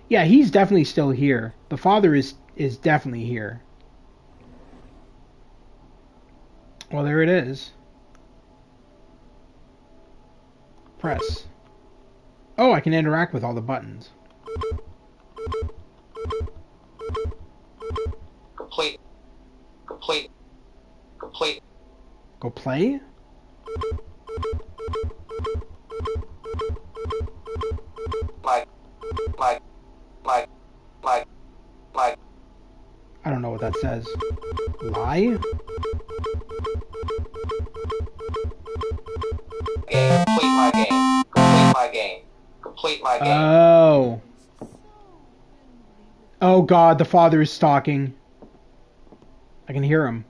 Yeah, he's definitely still here. The father is definitely here. Well, there it is. Press. Oh, I can interact with all the buttons. Complete. Complete. Complete. Go play? My. I don't know what that says. Lie? Complete my game. Complete my game. Complete my game. Oh. Oh god, the father is stalking. I can hear him.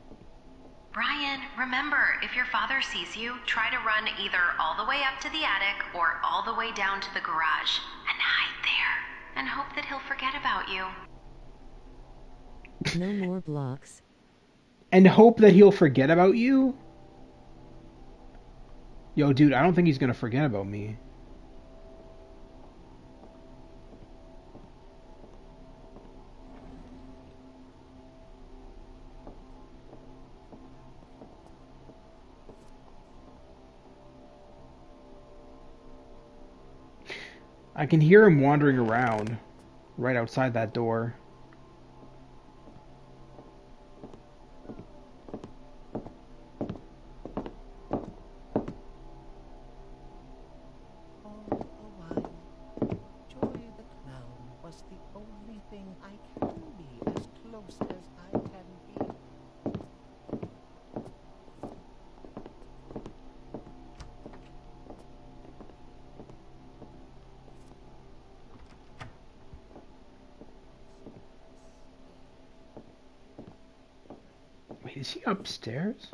Brian, remember, if your father sees you, try to run either all the way up to the attic or all the way down to the garage and hide there and hope that he'll forget about you. No more blocks. And hope that he'll forget about you? Yo, dude, I don't think he's gonna forget about me. I can hear him wandering around right outside that door. Wait, is he upstairs?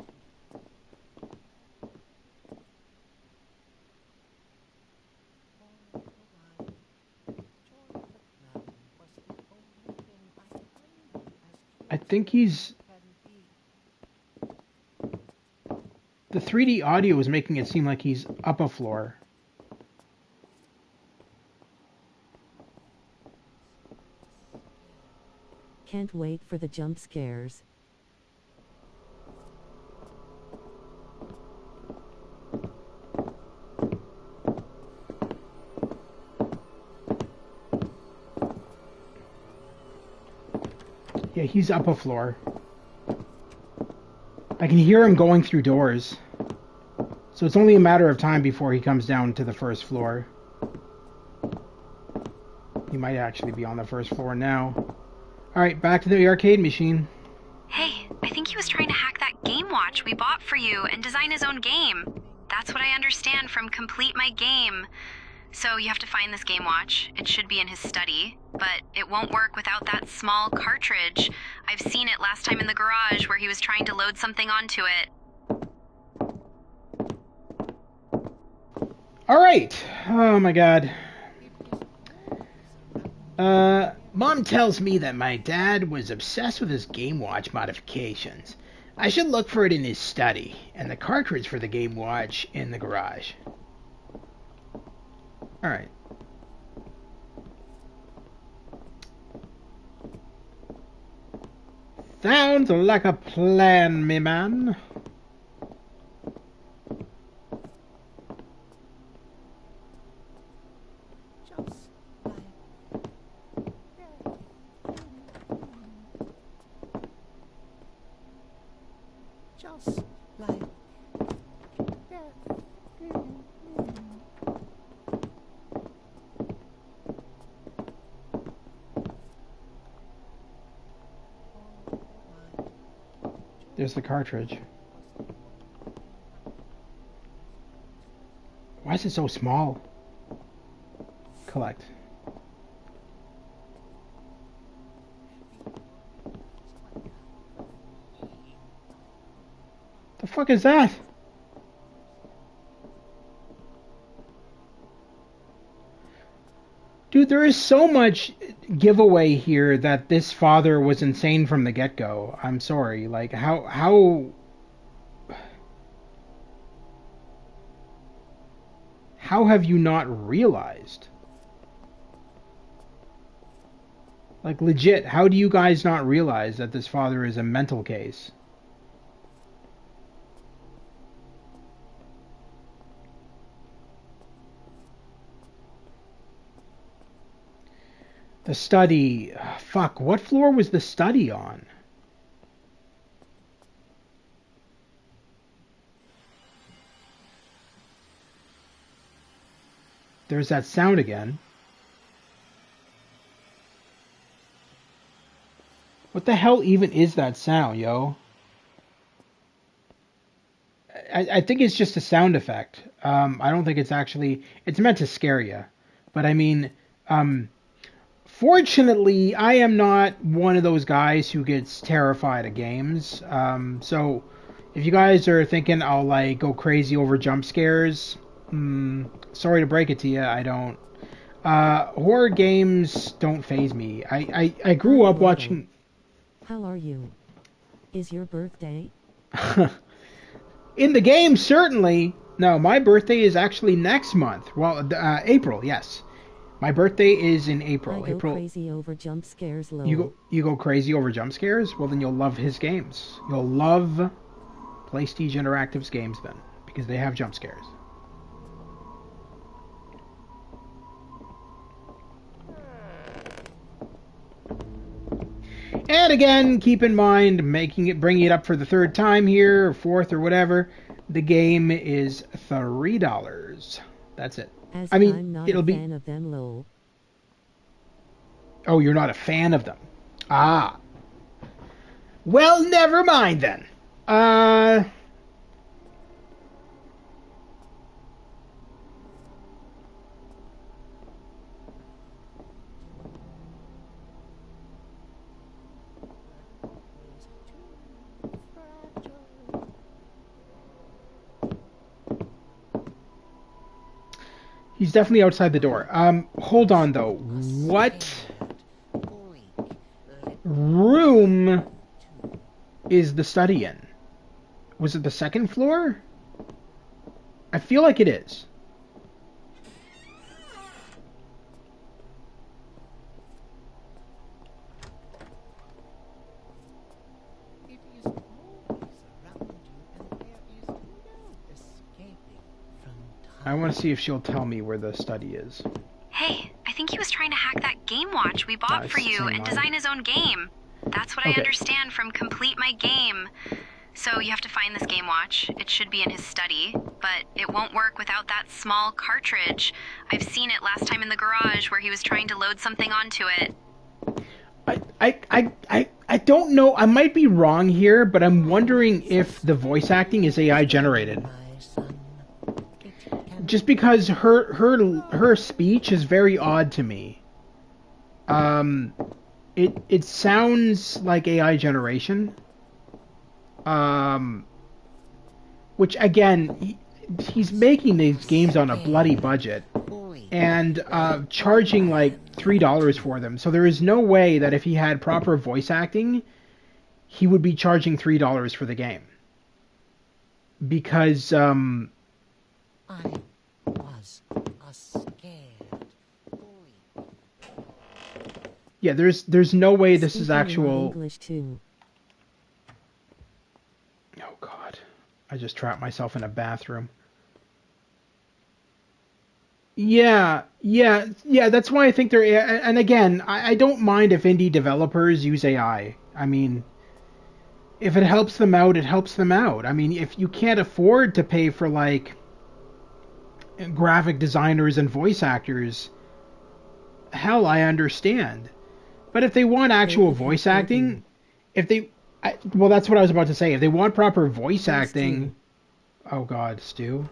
I think he's... The 3D audio is making it seem like he's up a floor. Can't wait for the jump scares. Yeah, he's up a floor. I can hear him going through doors. So it's only a matter of time before he comes down to the first floor. He might actually be on the first floor now. Alright, back to the arcade machine. Hey, I think he was trying to hack that game wall watch we bought for you and design his own game. That's what I understand from complete my game. So you have to find this game watch. It should be in his study, but it won't work without that small cartridge. I've seen it last time in the garage where he was trying to load something onto it. All right. Oh my God. Mom tells me that my dad was obsessed with his Game Watch modifications. I should look for it in his study, and the cartridge for the Game Watch in the garage. All right. Sounds like a plan, me man. Just like There's the cartridge. Why is it so small? Collect. The fuck is that? Dude, there is so much giveaway here that this father was insane from the get-go. I'm sorry. Like, how have you not realized? Like, legit, how do you guys not realize that this father is a mental case? The study. Fuck, what floor was the study on? There's that sound again. What the hell even is that sound, yo? I think it's just a sound effect. I don't think it's actually... It's meant to scare you. But I mean... Fortunately, I am not one of those guys who gets terrified of games. So, if you guys are thinking I'll like go crazy over jump scares, sorry to break it to you, I don't. Horror games don't faze me. I grew up watching. How are you? Is your birthday? In the game, certainly. No, my birthday is actually next month. Well, April, yes. My birthday is in April. I go crazy over jump scares, Lo. You go crazy over jump scares? Well, then you'll love his games. You'll love Playstige Interactive's games then, because they have jump scares. And again, keep in mind, bringing it up for the third time here, or fourth, or whatever. The game is $3. That's it. As I mean, I'm not it'll a be. fan of them, Lo. Oh, you're not a fan of them. Ah. Well, never mind then. He's definitely outside the door. Hold on though. What room is the study in? Was it the second floor? I feel like it is. it is always around you, and there is no escaping from time. I want to see if she'll tell me where the study is. Hey, I think he was trying to hack that game watch we bought Nice, for you same and line. design his own game. That's what I Okay. understand from complete my game. So you have to find this game watch. It should be in his study, but it won't work without that small cartridge. I've seen it last time in the garage where he was trying to load something onto it. I don't know. I might be wrong here, but I'm wondering if the voice acting is AI generated. My son, it can Just because her speech is very odd to me. Um, it sounds like AI generation. Um, which again, he's making these games on a bloody budget and charging like $3 for them. So there is no way that if he had proper voice acting, he would be charging $3 for the game. Because I was a scared boy. yeah, there's no way this is Speaking in actual. English too. Oh God, I just trapped myself in a bathroom. Yeah, yeah. That's why I think they're. And again, I don't mind if indie developers use AI. I mean, if it helps them out, it helps them out. I mean, if you can't afford to pay for like graphic designers and voice actors, hell, I understand. But if they want actual voice acting, if they, well, that's what I was about to say. If they want proper voice acting, oh God, Stu.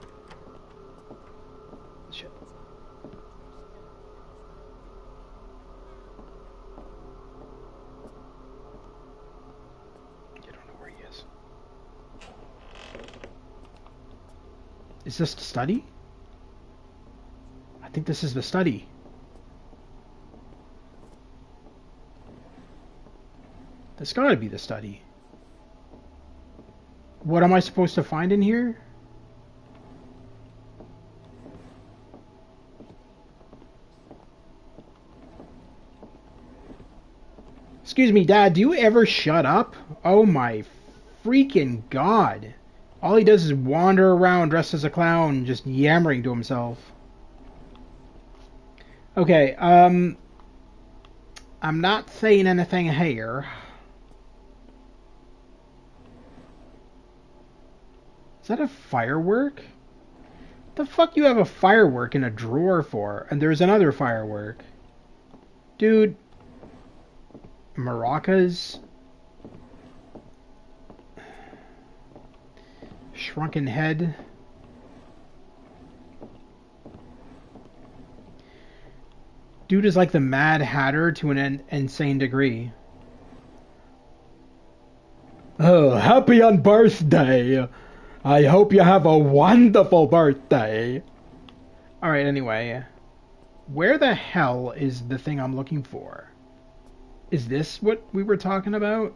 Shit. I don't know where he is. Is this the study? I think this is the study. That's gotta be the study. What am I supposed to find in here? Excuse me, Dad, do you ever shut up? Oh my freaking God. All he does is wander around dressed as a clown, just yammering to himself. Okay, I'm not saying anything here. Is that a firework? The fuck you have a firework in a drawer for? And there's another firework. Dude. Maracas. Shrunken head. Dude is like the Mad Hatter to an insane degree. Oh, happy on birthday! I hope you have a wonderful birthday! Alright, anyway. Where the hell is the thing I'm looking for? Is this what we were talking about?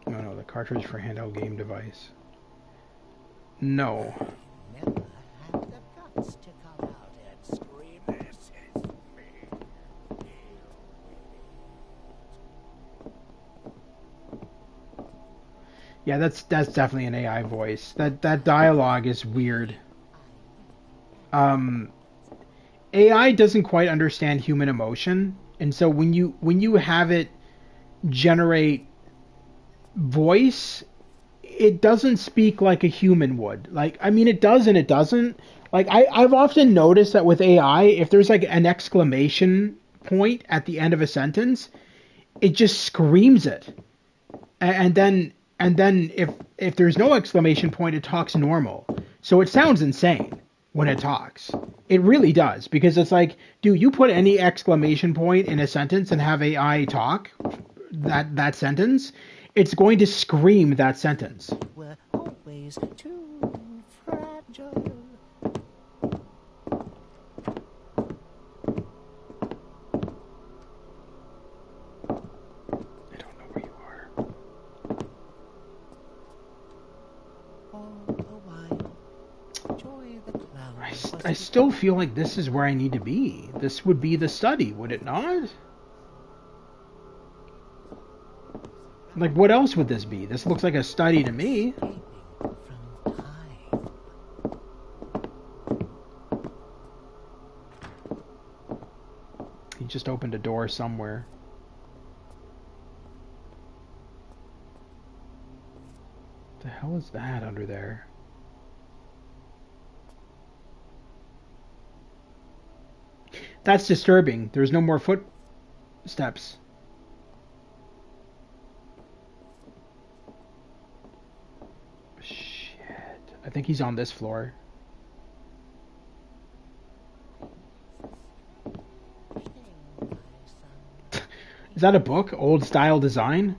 Oh no, the cartridge for handheld game device. No. Never had the guts to come out and scream, "This is me." Yeah, that's definitely an AI voice. That dialogue is weird. AI doesn't quite understand human emotion, and so when you have it generate voice, it doesn't speak like a human would. Like, I mean, it does and it doesn't. Like, I've often noticed that with AI, if there's like an exclamation point at the end of a sentence, it just screams it. And then if there's no exclamation point, it talks normal. So it sounds insane when it talks. It really does, because it's like, dude, you put any exclamation point in a sentence and have AI talk that sentence, it's going to scream that sentence. We're always too fragile. I don't know where you are. All the while, Joy the clown I still feel like this is where I need to be. This would be the study, would it not? Like, what else would this be? This looks like a study to me. escaping from time. He just opened a door somewhere. What the hell is that under there? That's disturbing. There's no more footsteps. Shit. I think he's on this floor. Is that a book? Old style design?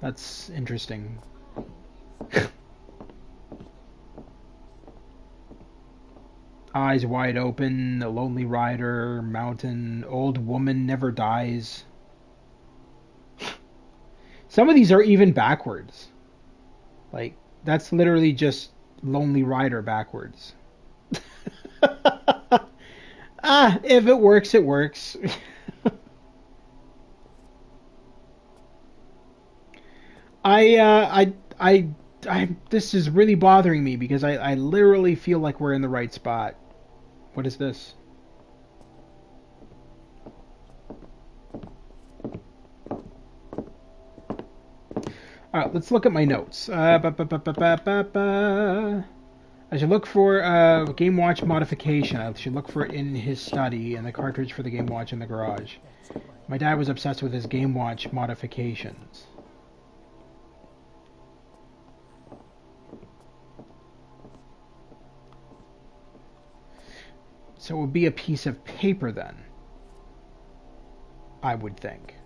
That's interesting. Eyes wide open, a lonely rider, mountain, old woman never dies. Some of these are even backwards. Like, that's literally just lonely rider backwards. If it works, it works. This is really bothering me because I literally feel like we're in the right spot. What is this? Alright, let's look at my notes. I should look for Game Watch modification. I should look for it in his study and the cartridge for the Game Watch in the garage. My dad was obsessed with his Game Watch modifications. So it would be a piece of paper then, I would think.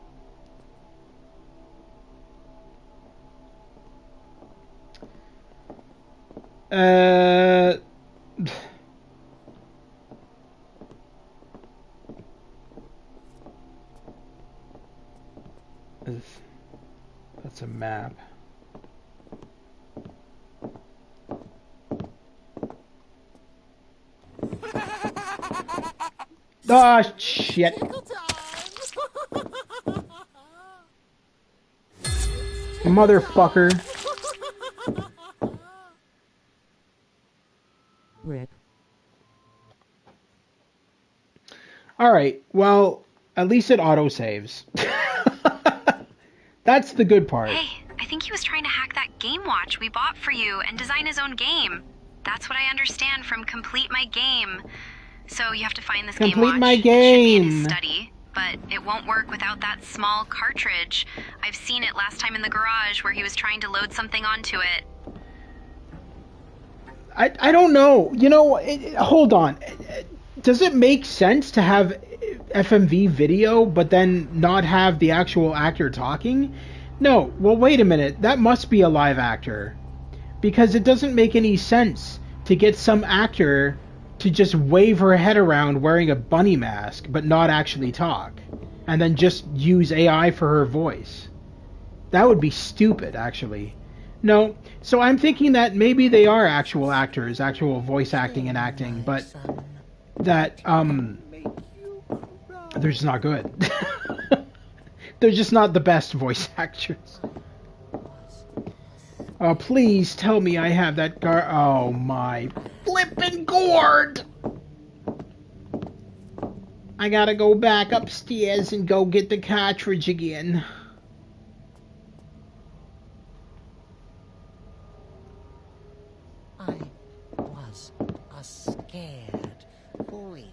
That's a map. Ah, shit. Motherfucker. Rip. Alright, well, at least it autosaves. That's the good part. Hey, I think he was trying to hack that Game Watch we bought for you and design his own game. That's what I understand from Complete My Game. So you have to find this Game Watch. Complete My It should be in his Game. study, but it won't work without that small cartridge. I've seen it last time in the garage where he was trying to load something onto it. I don't know. You know, hold on. Does it make sense to have FMV video but then not have the actual actor talking? No. Well, wait a minute. That must be a live actor. Because it doesn't make any sense to get some actor to just wave her head around wearing a bunny mask but not actually talk. And then just use AI for her voice. That would be stupid, actually. No, so I'm thinking that maybe they are actual actors, actual voice acting and acting, but that, they're just not good. They're just not the best voice actors. Oh, please tell me I have that oh my flippin' gourd! I gotta go back upstairs and go get the cartridge again. I was a scared, weak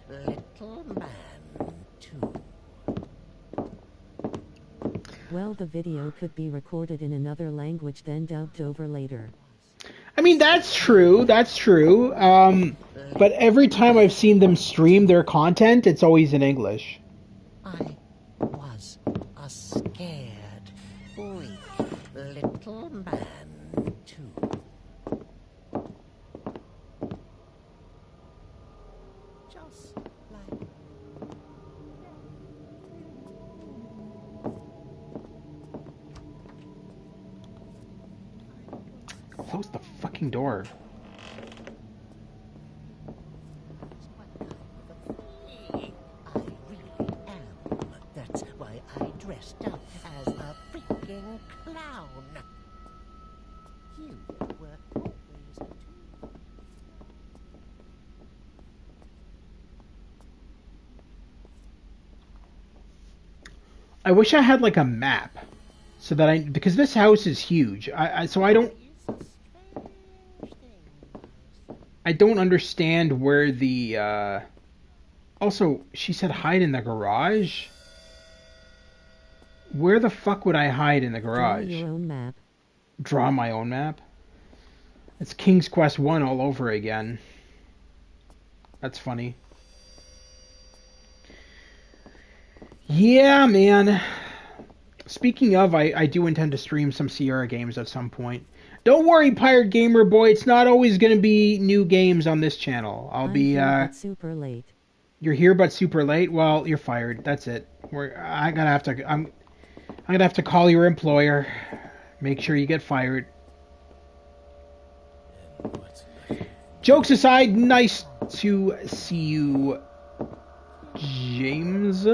little man, too. Well, the video could be recorded in another language then dubbed over later. I mean, that's true, but every time I've seen them stream their content, it's always in English. I was a scared, weak little man, too. Just like... Close the fucking door. I really am. That's why I dressed up as a freaking clown. You were always too. I wish I had like a map so that because this house is huge. So I don't understand where the Also, she said hide in the garage? Where the fuck would I hide in the garage? Draw your own map. Draw my own map? It's King's Quest 1 all over again. That's funny. Yeah, man. Speaking of, I do intend to stream some Sierra games at some point. Don't worry, Pirate Gamer Boy, it's not always going to be new games on this channel. I'm here, but super late. You're here but super late? Well, you're fired. That's it. I'm gonna have to call your employer. Make sure you get fired. Jokes aside, nice to see you, James.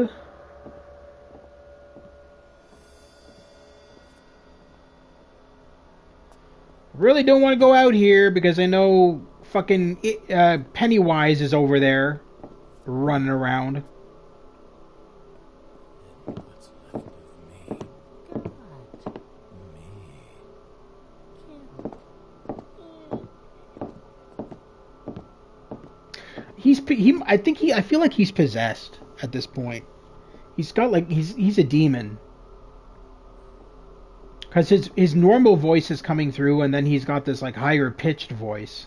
Really don't want to go out here because I know fucking Pennywise is over there running around. What's left of me? God. Me. I feel like he's possessed at this point. He's got like he's a demon. Because his normal voice is coming through, and then he's got this like higher pitched voice.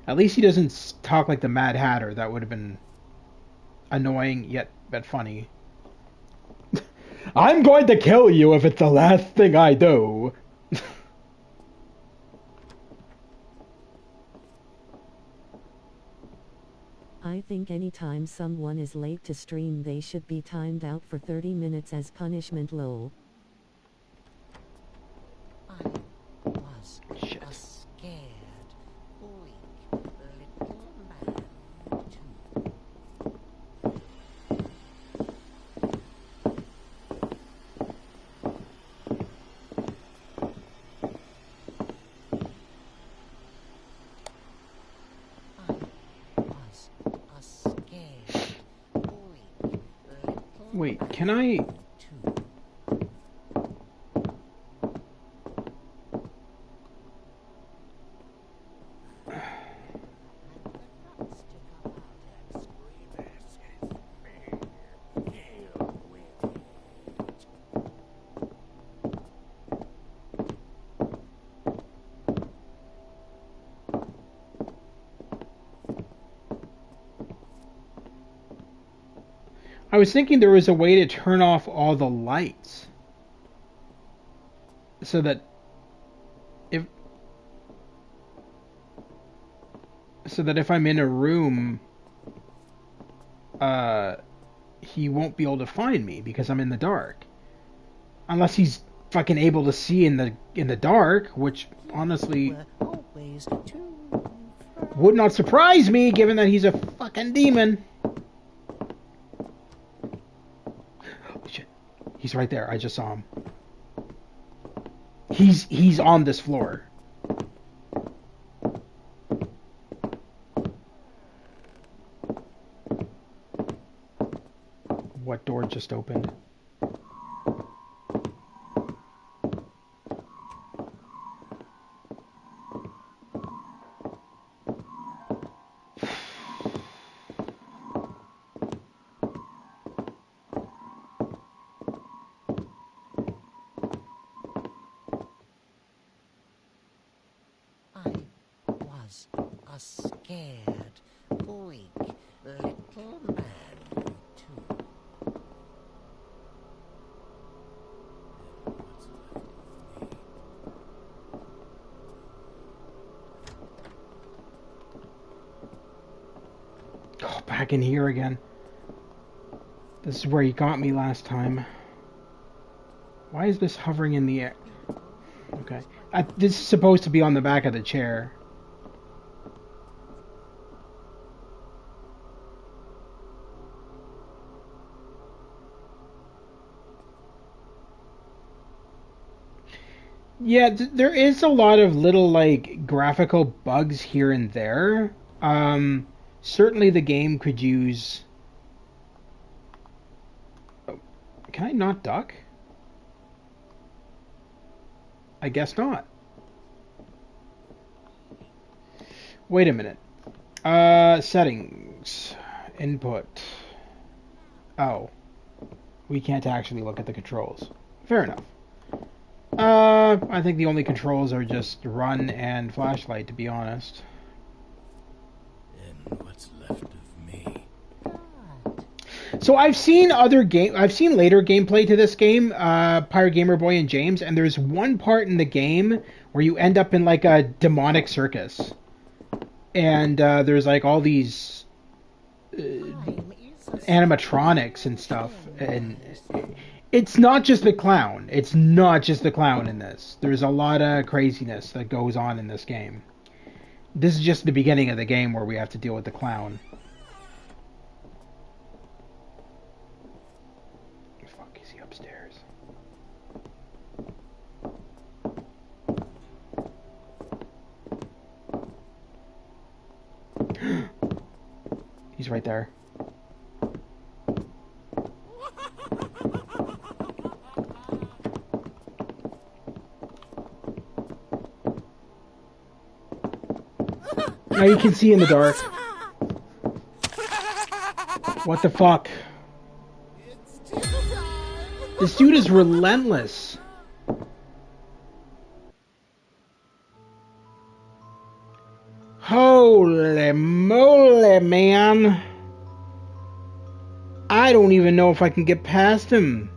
At least he doesn't talk like the Mad Hatter. That would have been annoying yet but funny. I'm going to kill you if it's the last thing I do. I think anytime someone is late to stream they should be timed out for 30 minutes as punishment, lol. I was a scared, weak little man too. Wait, can I... I was thinking there was a way to turn off all the lights so that if I'm in a room, he won't be able to find me because I'm in the dark. Unless he's fucking able to see in the dark, which honestly would not surprise me given that he's a fucking demon. He's right there. I just saw him. He's on this floor. What door just opened? A scared, weak little man too. What's left of me? Oh, back in here again. This is where he got me last time. Why is this hovering in the air? Okay. This is supposed to be on the back of the chair. Yeah, there is a lot of little, like, graphical bugs here and there. Certainly the game could use... Oh, can I not duck? I guess not. Wait a minute. Settings. Input. Oh. We can't actually look at the controls. Fair enough. I think the only controls are just run and flashlight, to be honest. And what's left of me? So I've seen later gameplay to this game, Pirate Gamer Boy and James, and there's one part in the game where you end up in like a demonic circus. And there's like all these animatronics and stuff, and it's not just the clown. It's not just the clown in this. There's a lot of craziness that goes on in this game. This is just the beginning of the game where we have to deal with the clown. Fuck, is he upstairs? He's right there. Now you can see in the dark. What the fuck? This dude is relentless. Holy moly, man. I don't even know if I can get past him.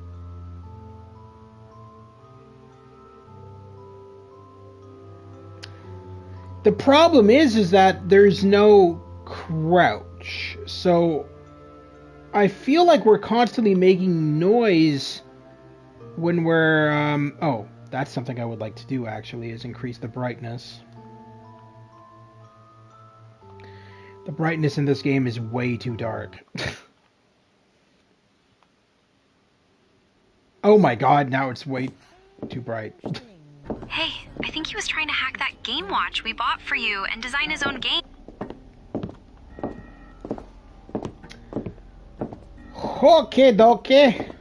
The problem is that there's no crouch, so I feel like we're constantly making noise when we're, oh, that's something I would like to do, actually, is increase the brightness. The brightness in this game is way too dark. Oh my god, now it's way too bright. Hey, I think he was trying to hack that game watch we bought for you and design his own game. Okay, dokie.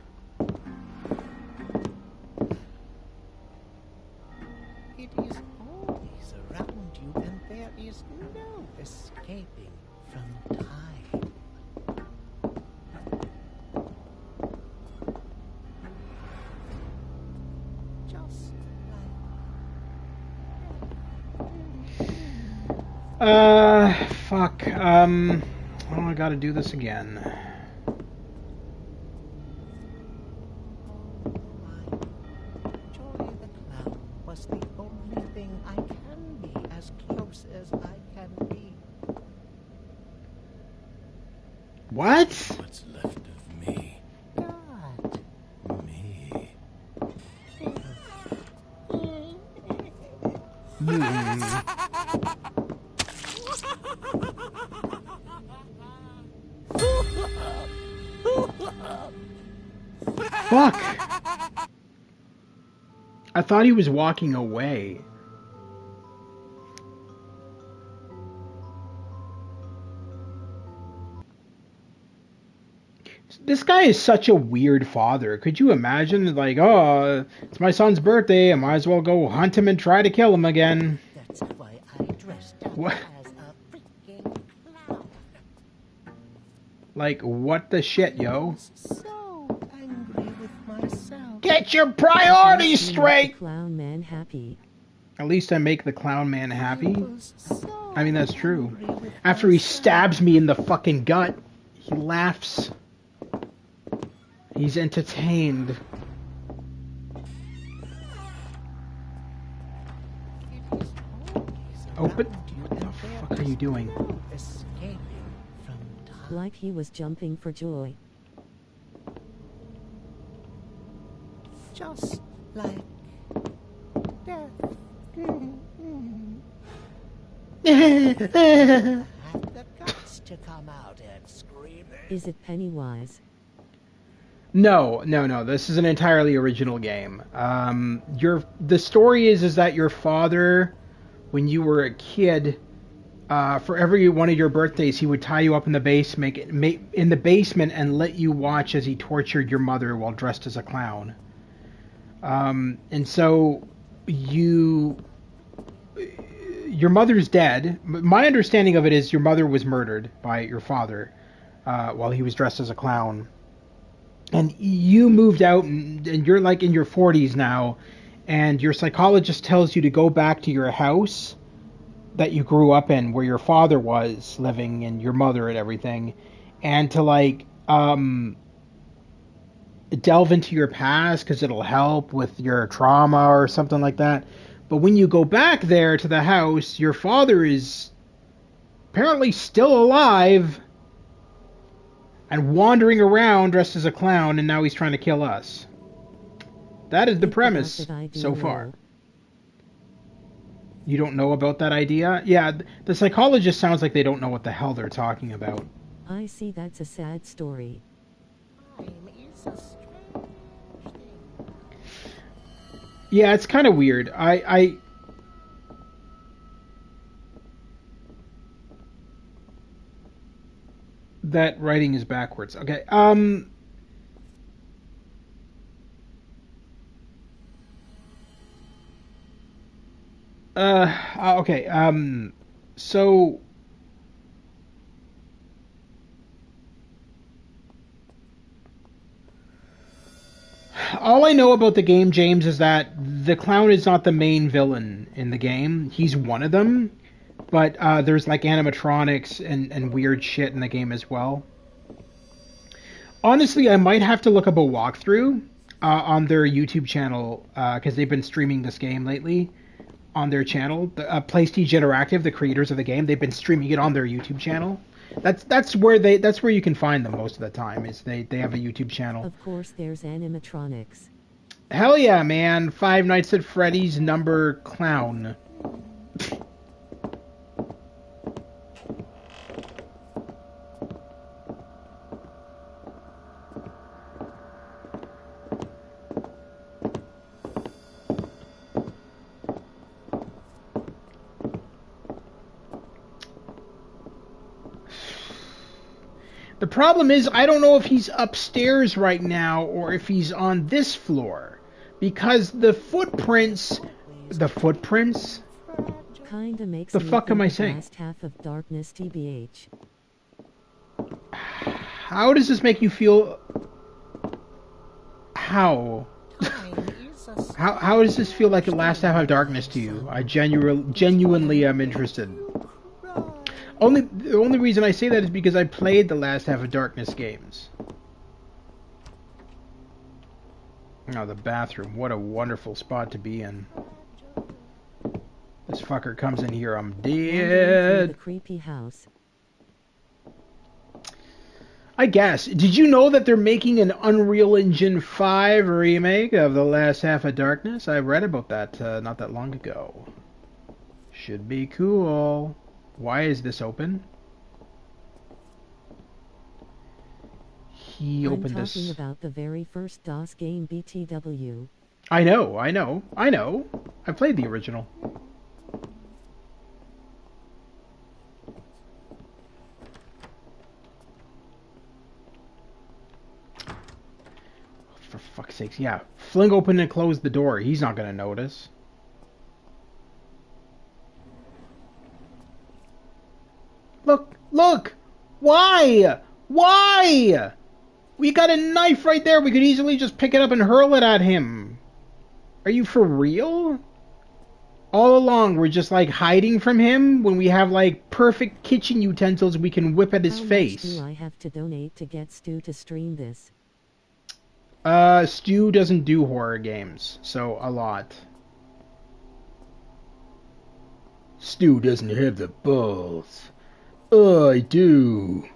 It is always around you, and there is no escaping from time. Just fuck, oh, I gotta do this again. Joy the Clown was the only thing I can be, as close as I can be. What? What's left of me? God. Me. Fuck! I thought he was walking away. This guy is such a weird father. Could you imagine, like, oh, it's my son's birthday, I might as well go hunt him and try to kill him again. That's why I dressed up What? as a freaking clown. Like, what the shit, yo? So angry with myself. Get your priorities Make the straight! clown man happy. At least I make the clown man happy. Was so I mean, that's true. angry with After he myself. stabs me in the fucking gut, he laughs. He's entertained. It is always Open. around you, What the and there fuck are you is doing? no escaping from time. Like he was jumping for joy. Just like death. Had the guts to come out and scream. Is it Pennywise? No. This is an entirely original game. The story is that your father, when you were a kid, for every one of your birthdays, he would tie you up in the basement, and let you watch as he tortured your mother while dressed as a clown. And so you your mother's dead. My understanding of it is your mother was murdered by your father while he was dressed as a clown. And you moved out, and you're like in your 40s now, and your psychologist tells you to go back to your house that you grew up in, where your father was living, and your mother and everything, and to like delve into your past because it'll help with your trauma or something like that. But when you go back there to the house, your father is apparently still alive and wandering around dressed as a clown, and now he's trying to kill us. That is the premise so far. You don't know about that idea? Yeah, the psychologist sounds like they don't know what the hell they're talking about. I see, that's a sad story. Time is a strange thing. Yeah, it's kind of weird. That writing is backwards. Okay. Okay. So all I know about the game, James, is that the clown is not the main villain in the game. He's one of them. But there's like animatronics and weird shit in the game as well. Honestly, I might have to look up a walkthrough on their YouTube channel because they've been streaming this game lately on their channel. Playstige Interactive, the creators of the game, they've been streaming it on their YouTube channel. That's where you can find them most of the time. Is they have a YouTube channel. Of course, there's animatronics. Hell yeah, man! Five Nights at Freddy's number clown. The problem is, I don't know if he's upstairs right now or if he's on this floor. Because the footprints... Kinda makes The me fuck am think I of saying? Last half of Darkness, TBH. How does this make you feel... How? Time is a How does this feel like the last half of Darkness to you? I genuinely am interested. The only reason I say that is because I played the last half of Darkness games. Oh, the bathroom. What a wonderful spot to be in. This fucker comes in here, I'm Wandering through dead. the creepy house. I guess. Did you know that they're making an Unreal Engine 5 remake of the last half of Darkness? I read about that not that long ago. Should be cool. Why is this open? He opened I'm this. talking about the very first DOS game, BTW. I know. I played the original. For fuck's sakes, yeah. Fling open and close the door. He's not gonna notice. Look! Why? We got a knife right there. We could easily just pick it up and hurl it at him. Are you for real? All along, we're just like hiding from him when we have like perfect kitchen utensils we can whip at his face. How much do I have to donate to get Stu to stream this? Stu doesn't do horror games, so a lot. Stu doesn't have the balls. I do.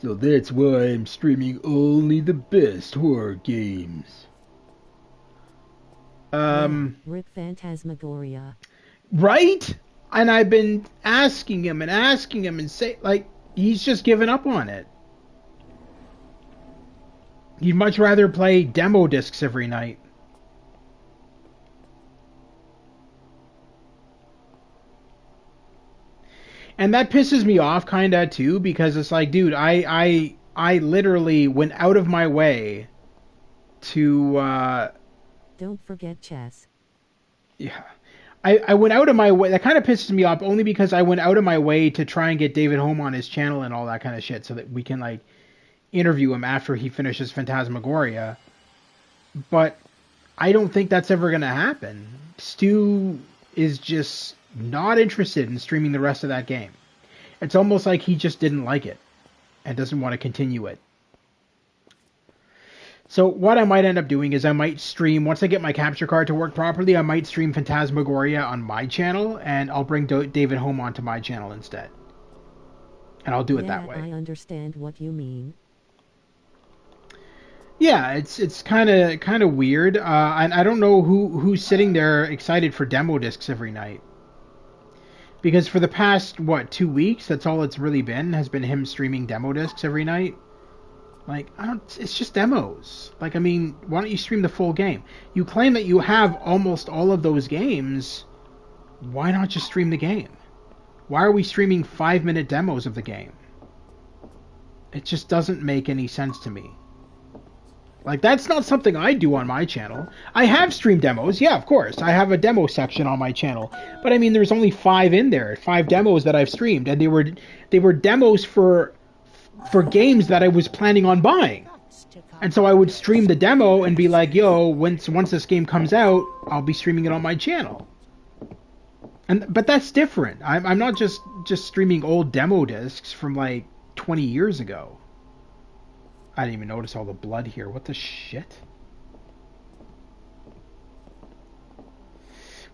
So that's why I'm streaming only the best horror games. Rip Phantasmagoria. Right? And I've been asking him and say, like, he's just given up on it. He'd much rather play demo discs every night. And that pisses me off kinda too, because it's like, dude, I literally went out of my way to Don't forget chess. yeah. I went out of my way. That kind of pisses me off only because I went out of my way to try and get David home on his channel and all that kind of shit so that we can like interview him after he finishes Phantasmagoria. But I don't think that's ever going to happen. Stu is just not interested in streaming the rest of that game. It's almost like he just didn't like it and doesn't want to continue it. So what I might end up doing is I might stream, once I get my capture card to work properly, I might stream Phantasmagoria on my channel, and I'll bring David home onto my channel instead. And I'll do it that way. I understand what you mean. Yeah, it's kind of weird, and I don't know who's sitting there excited for demo discs every night. Because for the past, 2 weeks, that's all it's really been, has been him streaming demo discs every night. Like, it's just demos. Like, I mean, why don't you stream the full game? You claim that you have almost all of those games. Why not just stream the game? Why are we streaming 5-minute demos of the game? It just doesn't make any sense to me. Like, that's not something I do on my channel. I have streamed demos, yeah, of course. I have a demo section on my channel. But, I mean, there's only 5 in there. 5 demos that I've streamed. And they were demos for games that I was planning on buying. And so I would stream the demo and be like, yo, once this game comes out, I'll be streaming it on my channel. But that's different. I'm not just streaming old demo discs from like 20 years ago. I didn't even notice all the blood here. What the shit?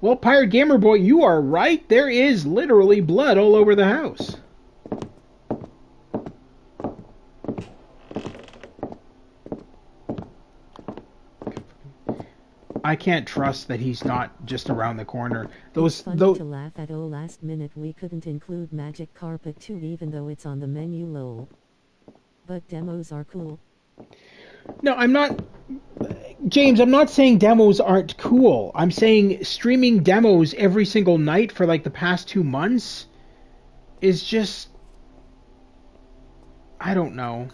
Well, Pirate Gamer Boy, you are right. There is literally blood all over the house. I can't trust that he's not just around the corner. It's funny to laugh at. Oh, last minute we couldn't include Magic Carpet 2 even though it's on the menu, lol. But demos are cool. No, I'm not... James, I'm not saying demos aren't cool. I'm saying streaming demos every single night for like the past 2 months is just... I don't know.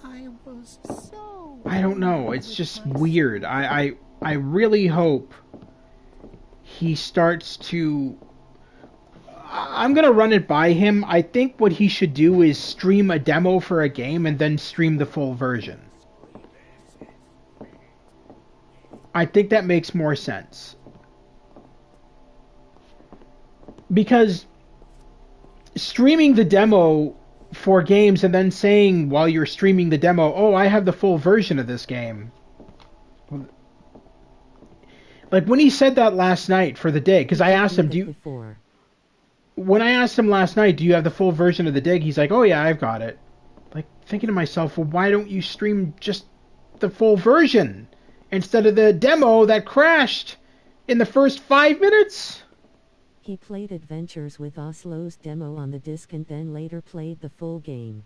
I don't know. It's just weird. I really hope he starts to... I'm going to run it by him. I think what he should do is stream a demo for a game and then stream the full version. I think that makes more sense. Because streaming the demo for games and then saying while you're streaming the demo, oh, I have the full version of this game. Like when he said that last night for the dig, because I asked him, when I asked him last night, do you have the full version of the dig? He's like, oh yeah, I've got it. Like thinking to myself, well, why don't you stream just the full version instead of the demo that crashed in the first 5 minutes? He played Adventures with Oslo's demo on the disc and then later played the full game.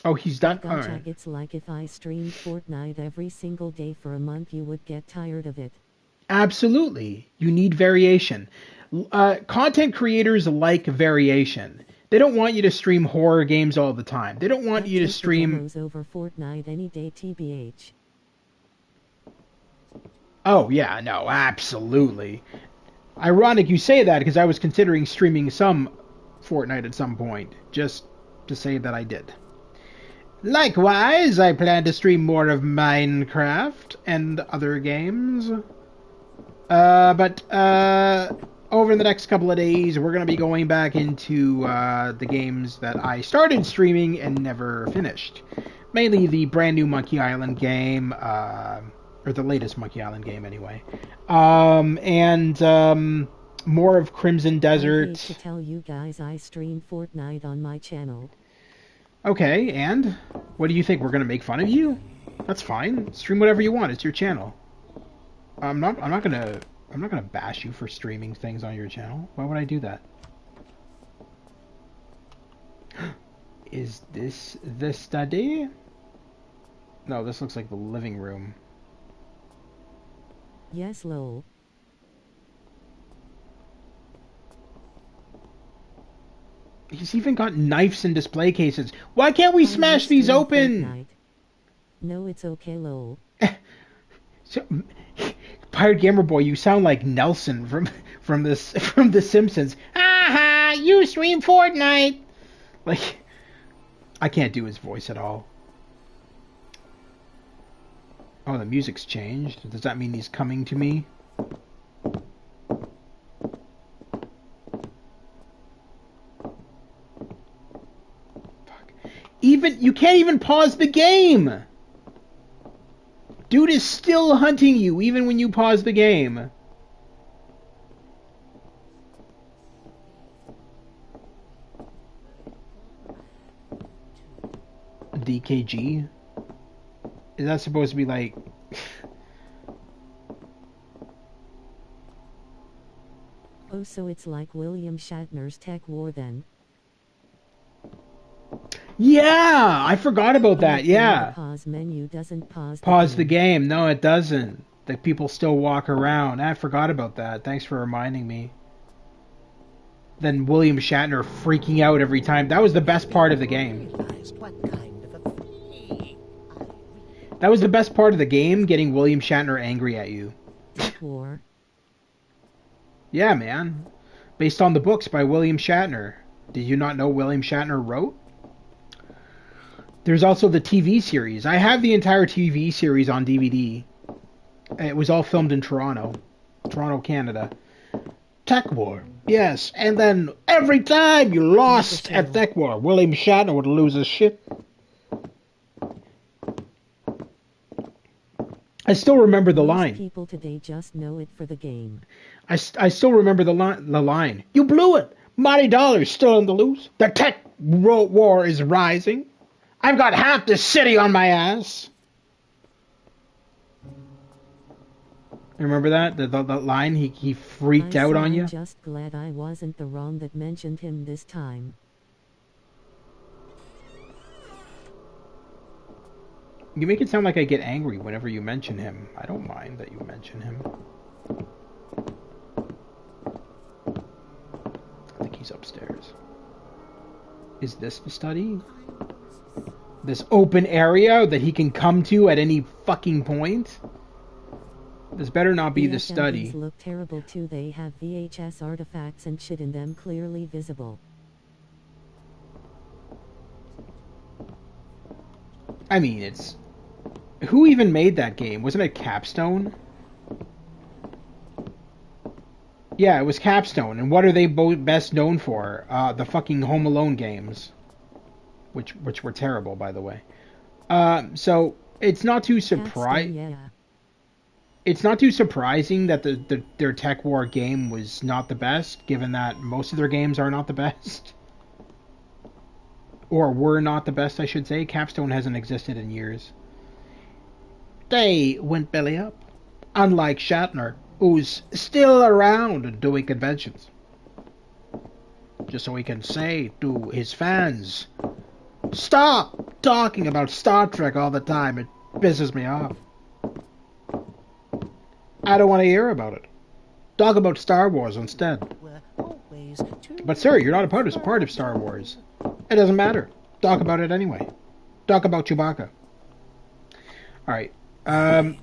Oh, he's done? Gotcha. Right. It's like if I streamed Fortnite every single day for a month, you would get tired of it. Absolutely. You need variation. Content creators like variation. They don't want you to stream horror games all the time. They don't want you to stream... demos over Fortnite any day, TBH. Oh, yeah, no, absolutely. Ironic you say that, because I was considering streaming some Fortnite at some point, just to say that I did. Likewise, I plan to stream more of Minecraft and other games. But over the next couple of days, we're going to be going back into the games that I started streaming and never finished. Mainly the brand new Monkey Island game, or the latest Monkey Island game anyway. And more of Crimson Desert. I hate to tell you guys I stream Fortnite on my channel. Okay, and what do you think? We're going to make fun of you? That's fine. Stream whatever you want. It's your channel. I'm not gonna bash you for streaming things on your channel. Why would I do that? Is this the study? No, this looks like the living room. Yes, lol. He's even got knives in display cases. Why can't we smash these open? Fortnite. No, it's okay, lol. So, Pirate Gamer Boy, you sound like Nelson from this from The Simpsons. Ha ha! You stream Fortnite. Like, I can't do his voice at all. Oh, the music's changed. Does that mean he's coming to me? Fuck. Even you can't even pause the game. Dude is still hunting you even when you pause the game. DKG? Is that supposed to be like... Oh, so it's like William Shatner's Tech War then? Yeah! I forgot about that, yeah. The pause menu doesn't pause the game. No, it doesn't. The people still walk around. I forgot about that. Thanks for reminding me. Then William Shatner freaking out every time. That was the best part of the game. That was the best part of the game, getting William Shatner angry at you. War. Yeah, man. Based on the books by William Shatner. Did you not know William Shatner wrote? There's also the TV series. I have the entire TV series on DVD. It was all filmed in Toronto, Canada. Tech War. Yes, and then every time you lost at Tech War, William Shatner would lose his shit. I still remember the line. People today just know it for the game. I still remember the line. You blew it. Monty Dollar's still in the loose. The tech war is rising. I've got half the city on my ass. You remember that? The line? He freaked out on you? I'm just glad I wasn't the wrong that mentioned him this time. You make it sound like I get angry whenever you mention him. I don't mind that you mention him. I think he's upstairs. Is this the study? This open area that he can come to at any fucking point? This better not be the study. Look terrible too. They have VHS artifacts and shit in them clearly visible. I mean, it's... Who even made that game? Wasn't it Capstone? Yeah, it was Capstone. And what are they best known for? The fucking Home Alone games. Which were terrible, by the way. So, it's not too surprising... Yeah. It's not too surprising that their Tech War game was not the best, given that most of their games are not the best. Or were not the best, I should say. Capstone hasn't existed in years. They went belly up. Unlike Shatner, who's still around and doing conventions. Just so he can say to his fans, stop talking about Star Trek all the time. It pisses me off. I don't want to hear about it. Talk about Star Wars instead. But sir, you're not a part of Star Wars. It doesn't matter. Talk about it anyway. Talk about Chewbacca. Alright. Never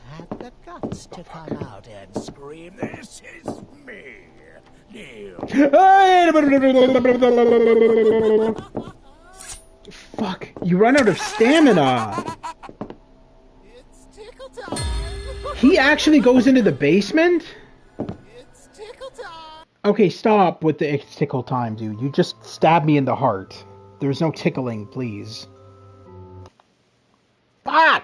had the guts to come out and scream, "This is me." Fuck. You run out of stamina. It's tickle time. He actually goes into the basement? It's tickle time. Okay, stop with the tickle time, dude. You just stabbed me in the heart. There's no tickling, please. Fuck!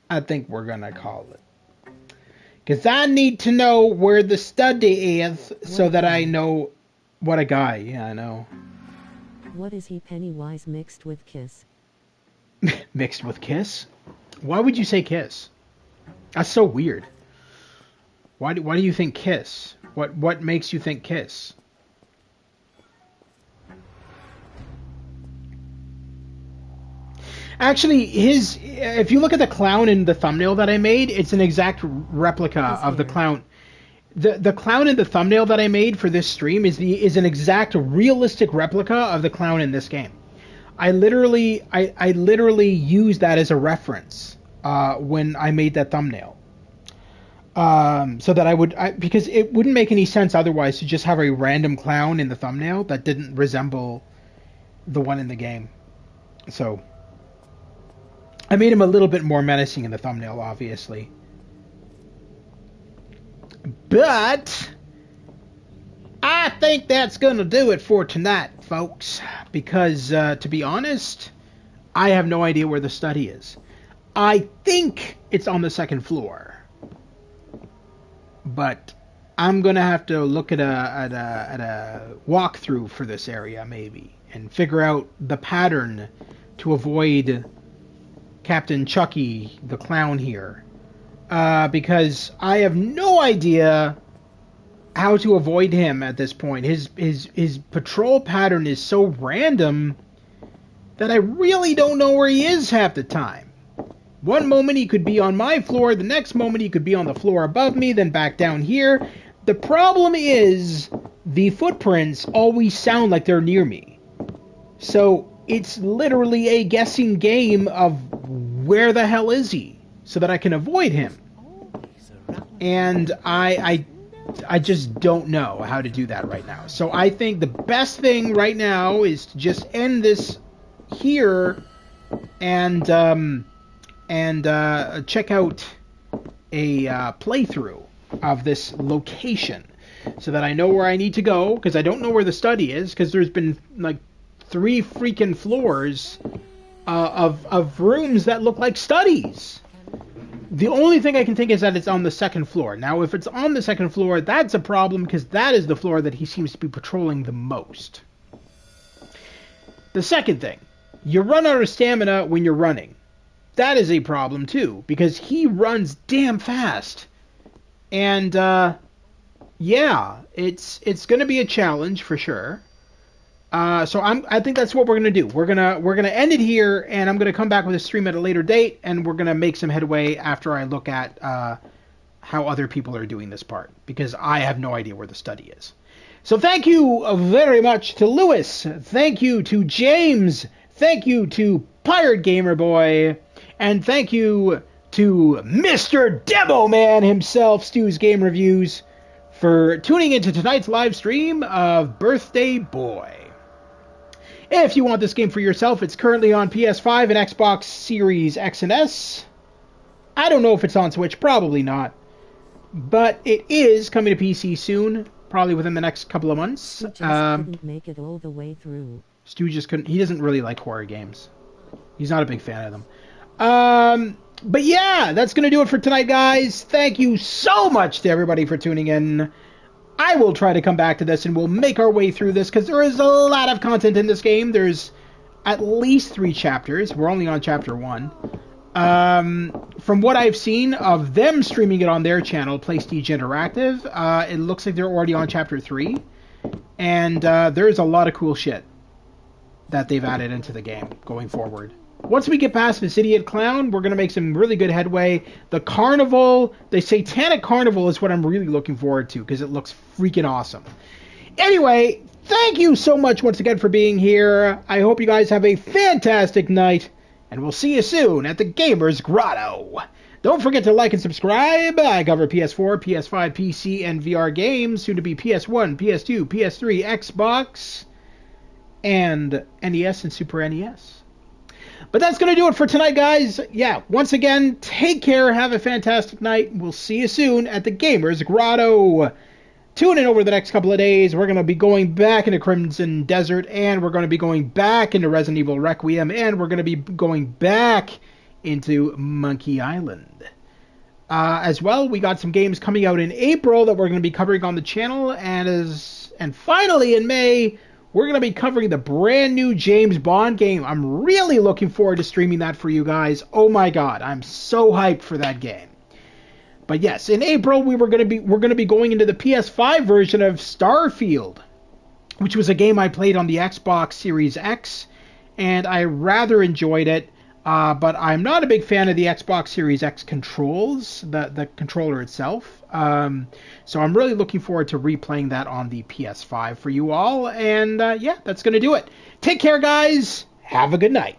I think we're gonna call it. Because I need to know where the study is so that I know what a guy. Yeah, I know. What is he, Pennywise mixed with Kiss? Mixed with Kiss? Why would you say Kiss? That's so weird. Why do you think Kiss? What makes you think Kiss? Actually, if you look at the clown in the thumbnail that I made, it's an exact replica of the clown. The clown in the thumbnail that I made for this stream is an exact realistic replica of the clown in this game. I literally used that as a reference when I made that thumbnail. So that because it wouldn't make any sense otherwise to just have a random clown in the thumbnail that didn't resemble the one in the game. So I made him a little bit more menacing in the thumbnail, obviously. But I think that's going to do it for tonight, folks. Because, to be honest, I have no idea where the study is. I think it's on the second floor. But I'm going to have to look at a walkthrough for this area, maybe. And figure out the pattern to avoid Captain Chucky, the clown here. Because I have no idea how to avoid him at this point. His patrol pattern is so random that I really don't know where he is half the time. One moment he could be on my floor, the next moment he could be on the floor above me, then back down here. The problem is the footprints always sound like they're near me. So it's literally a guessing game of where the hell is he, so that I can avoid him. And I just don't know how to do that right now. So I think the best thing right now is to just end this here and check out a playthrough of this location so that I know where I need to go, because I don't know where the study is, because there's been like 3 freaking floors of rooms that look like studies. The only thing I can think is that it's on the second floor. Now, if it's on the second floor, that's a problem, because that is the floor that he seems to be patrolling the most. The second thing, you run out of stamina when you're running. That is a problem, too, because he runs damn fast. And, yeah, it's going to be a challenge for sure. So I think that's what we're gonna do. We're gonna end it here, and I'm gonna come back with a stream at a later date, and we're gonna make some headway after I look at how other people are doing this part, because I have no idea where the study is. So thank you very much to Lewis. Thank you to James. Thank you to Pirate Gamer Boy, and thank you to Mr. Demo Man himself, Stu's Game Reviews, for tuning into tonight's live stream of Birthday Boy. If you want this game for yourself, it's currently on PS5 and Xbox Series X and S. I don't know if it's on Switch, probably not. But it is coming to PC soon, probably within the next couple of months. Stu just couldn't make it all the way through. Stu just couldn't. He doesn't really like horror games. He's not a big fan of them. But yeah, that's going to do it for tonight, guys. Thank you so much to everybody for tuning in. I will try to come back to this, and we'll make our way through this, because there is a lot of content in this game. There's at least 3 chapters. We're only on chapter 1. From what I've seen of them streaming it on their channel, Playstige Interactive, it looks like they're already on chapter 3. And there's a lot of cool shit that they've added into the game going forward. Once we get past this idiot clown, we're going to make some really good headway. The carnival, the satanic carnival, is what I'm really looking forward to, because it looks freaking awesome. Anyway, thank you so much once again for being here. I hope you guys have a fantastic night, and we'll see you soon at the Gamers Grotto. Don't forget to like and subscribe. I cover PS4, PS5, PC, and VR games, soon to be PS1, PS2, PS3, Xbox, and NES and Super NES. But that's going to do it for tonight, guys. Yeah, once again, take care, have a fantastic night. We'll see you soon at the Gamers Grotto. Tune in over the next couple of days. We're going to be going back into Crimson Desert, and we're going to be going back into Resident Evil Requiem, and we're going to be going back into Monkey Island. As well, we got some games coming out in April that we're going to be covering on the channel, and finally in May, we're going to be covering the brand new James Bond game. I'm really looking forward to streaming that for you guys. Oh my god, I'm so hyped for that game. But yes, in April we're going to be going into the PS5 version of Starfield, which was a game I played on the Xbox Series X, and I rather enjoyed it. But I'm not a big fan of the Xbox Series X controls, the controller itself. So I'm really looking forward to replaying that on the PS5 for you all. And yeah, that's going to do it. Take care, guys. Have a good night.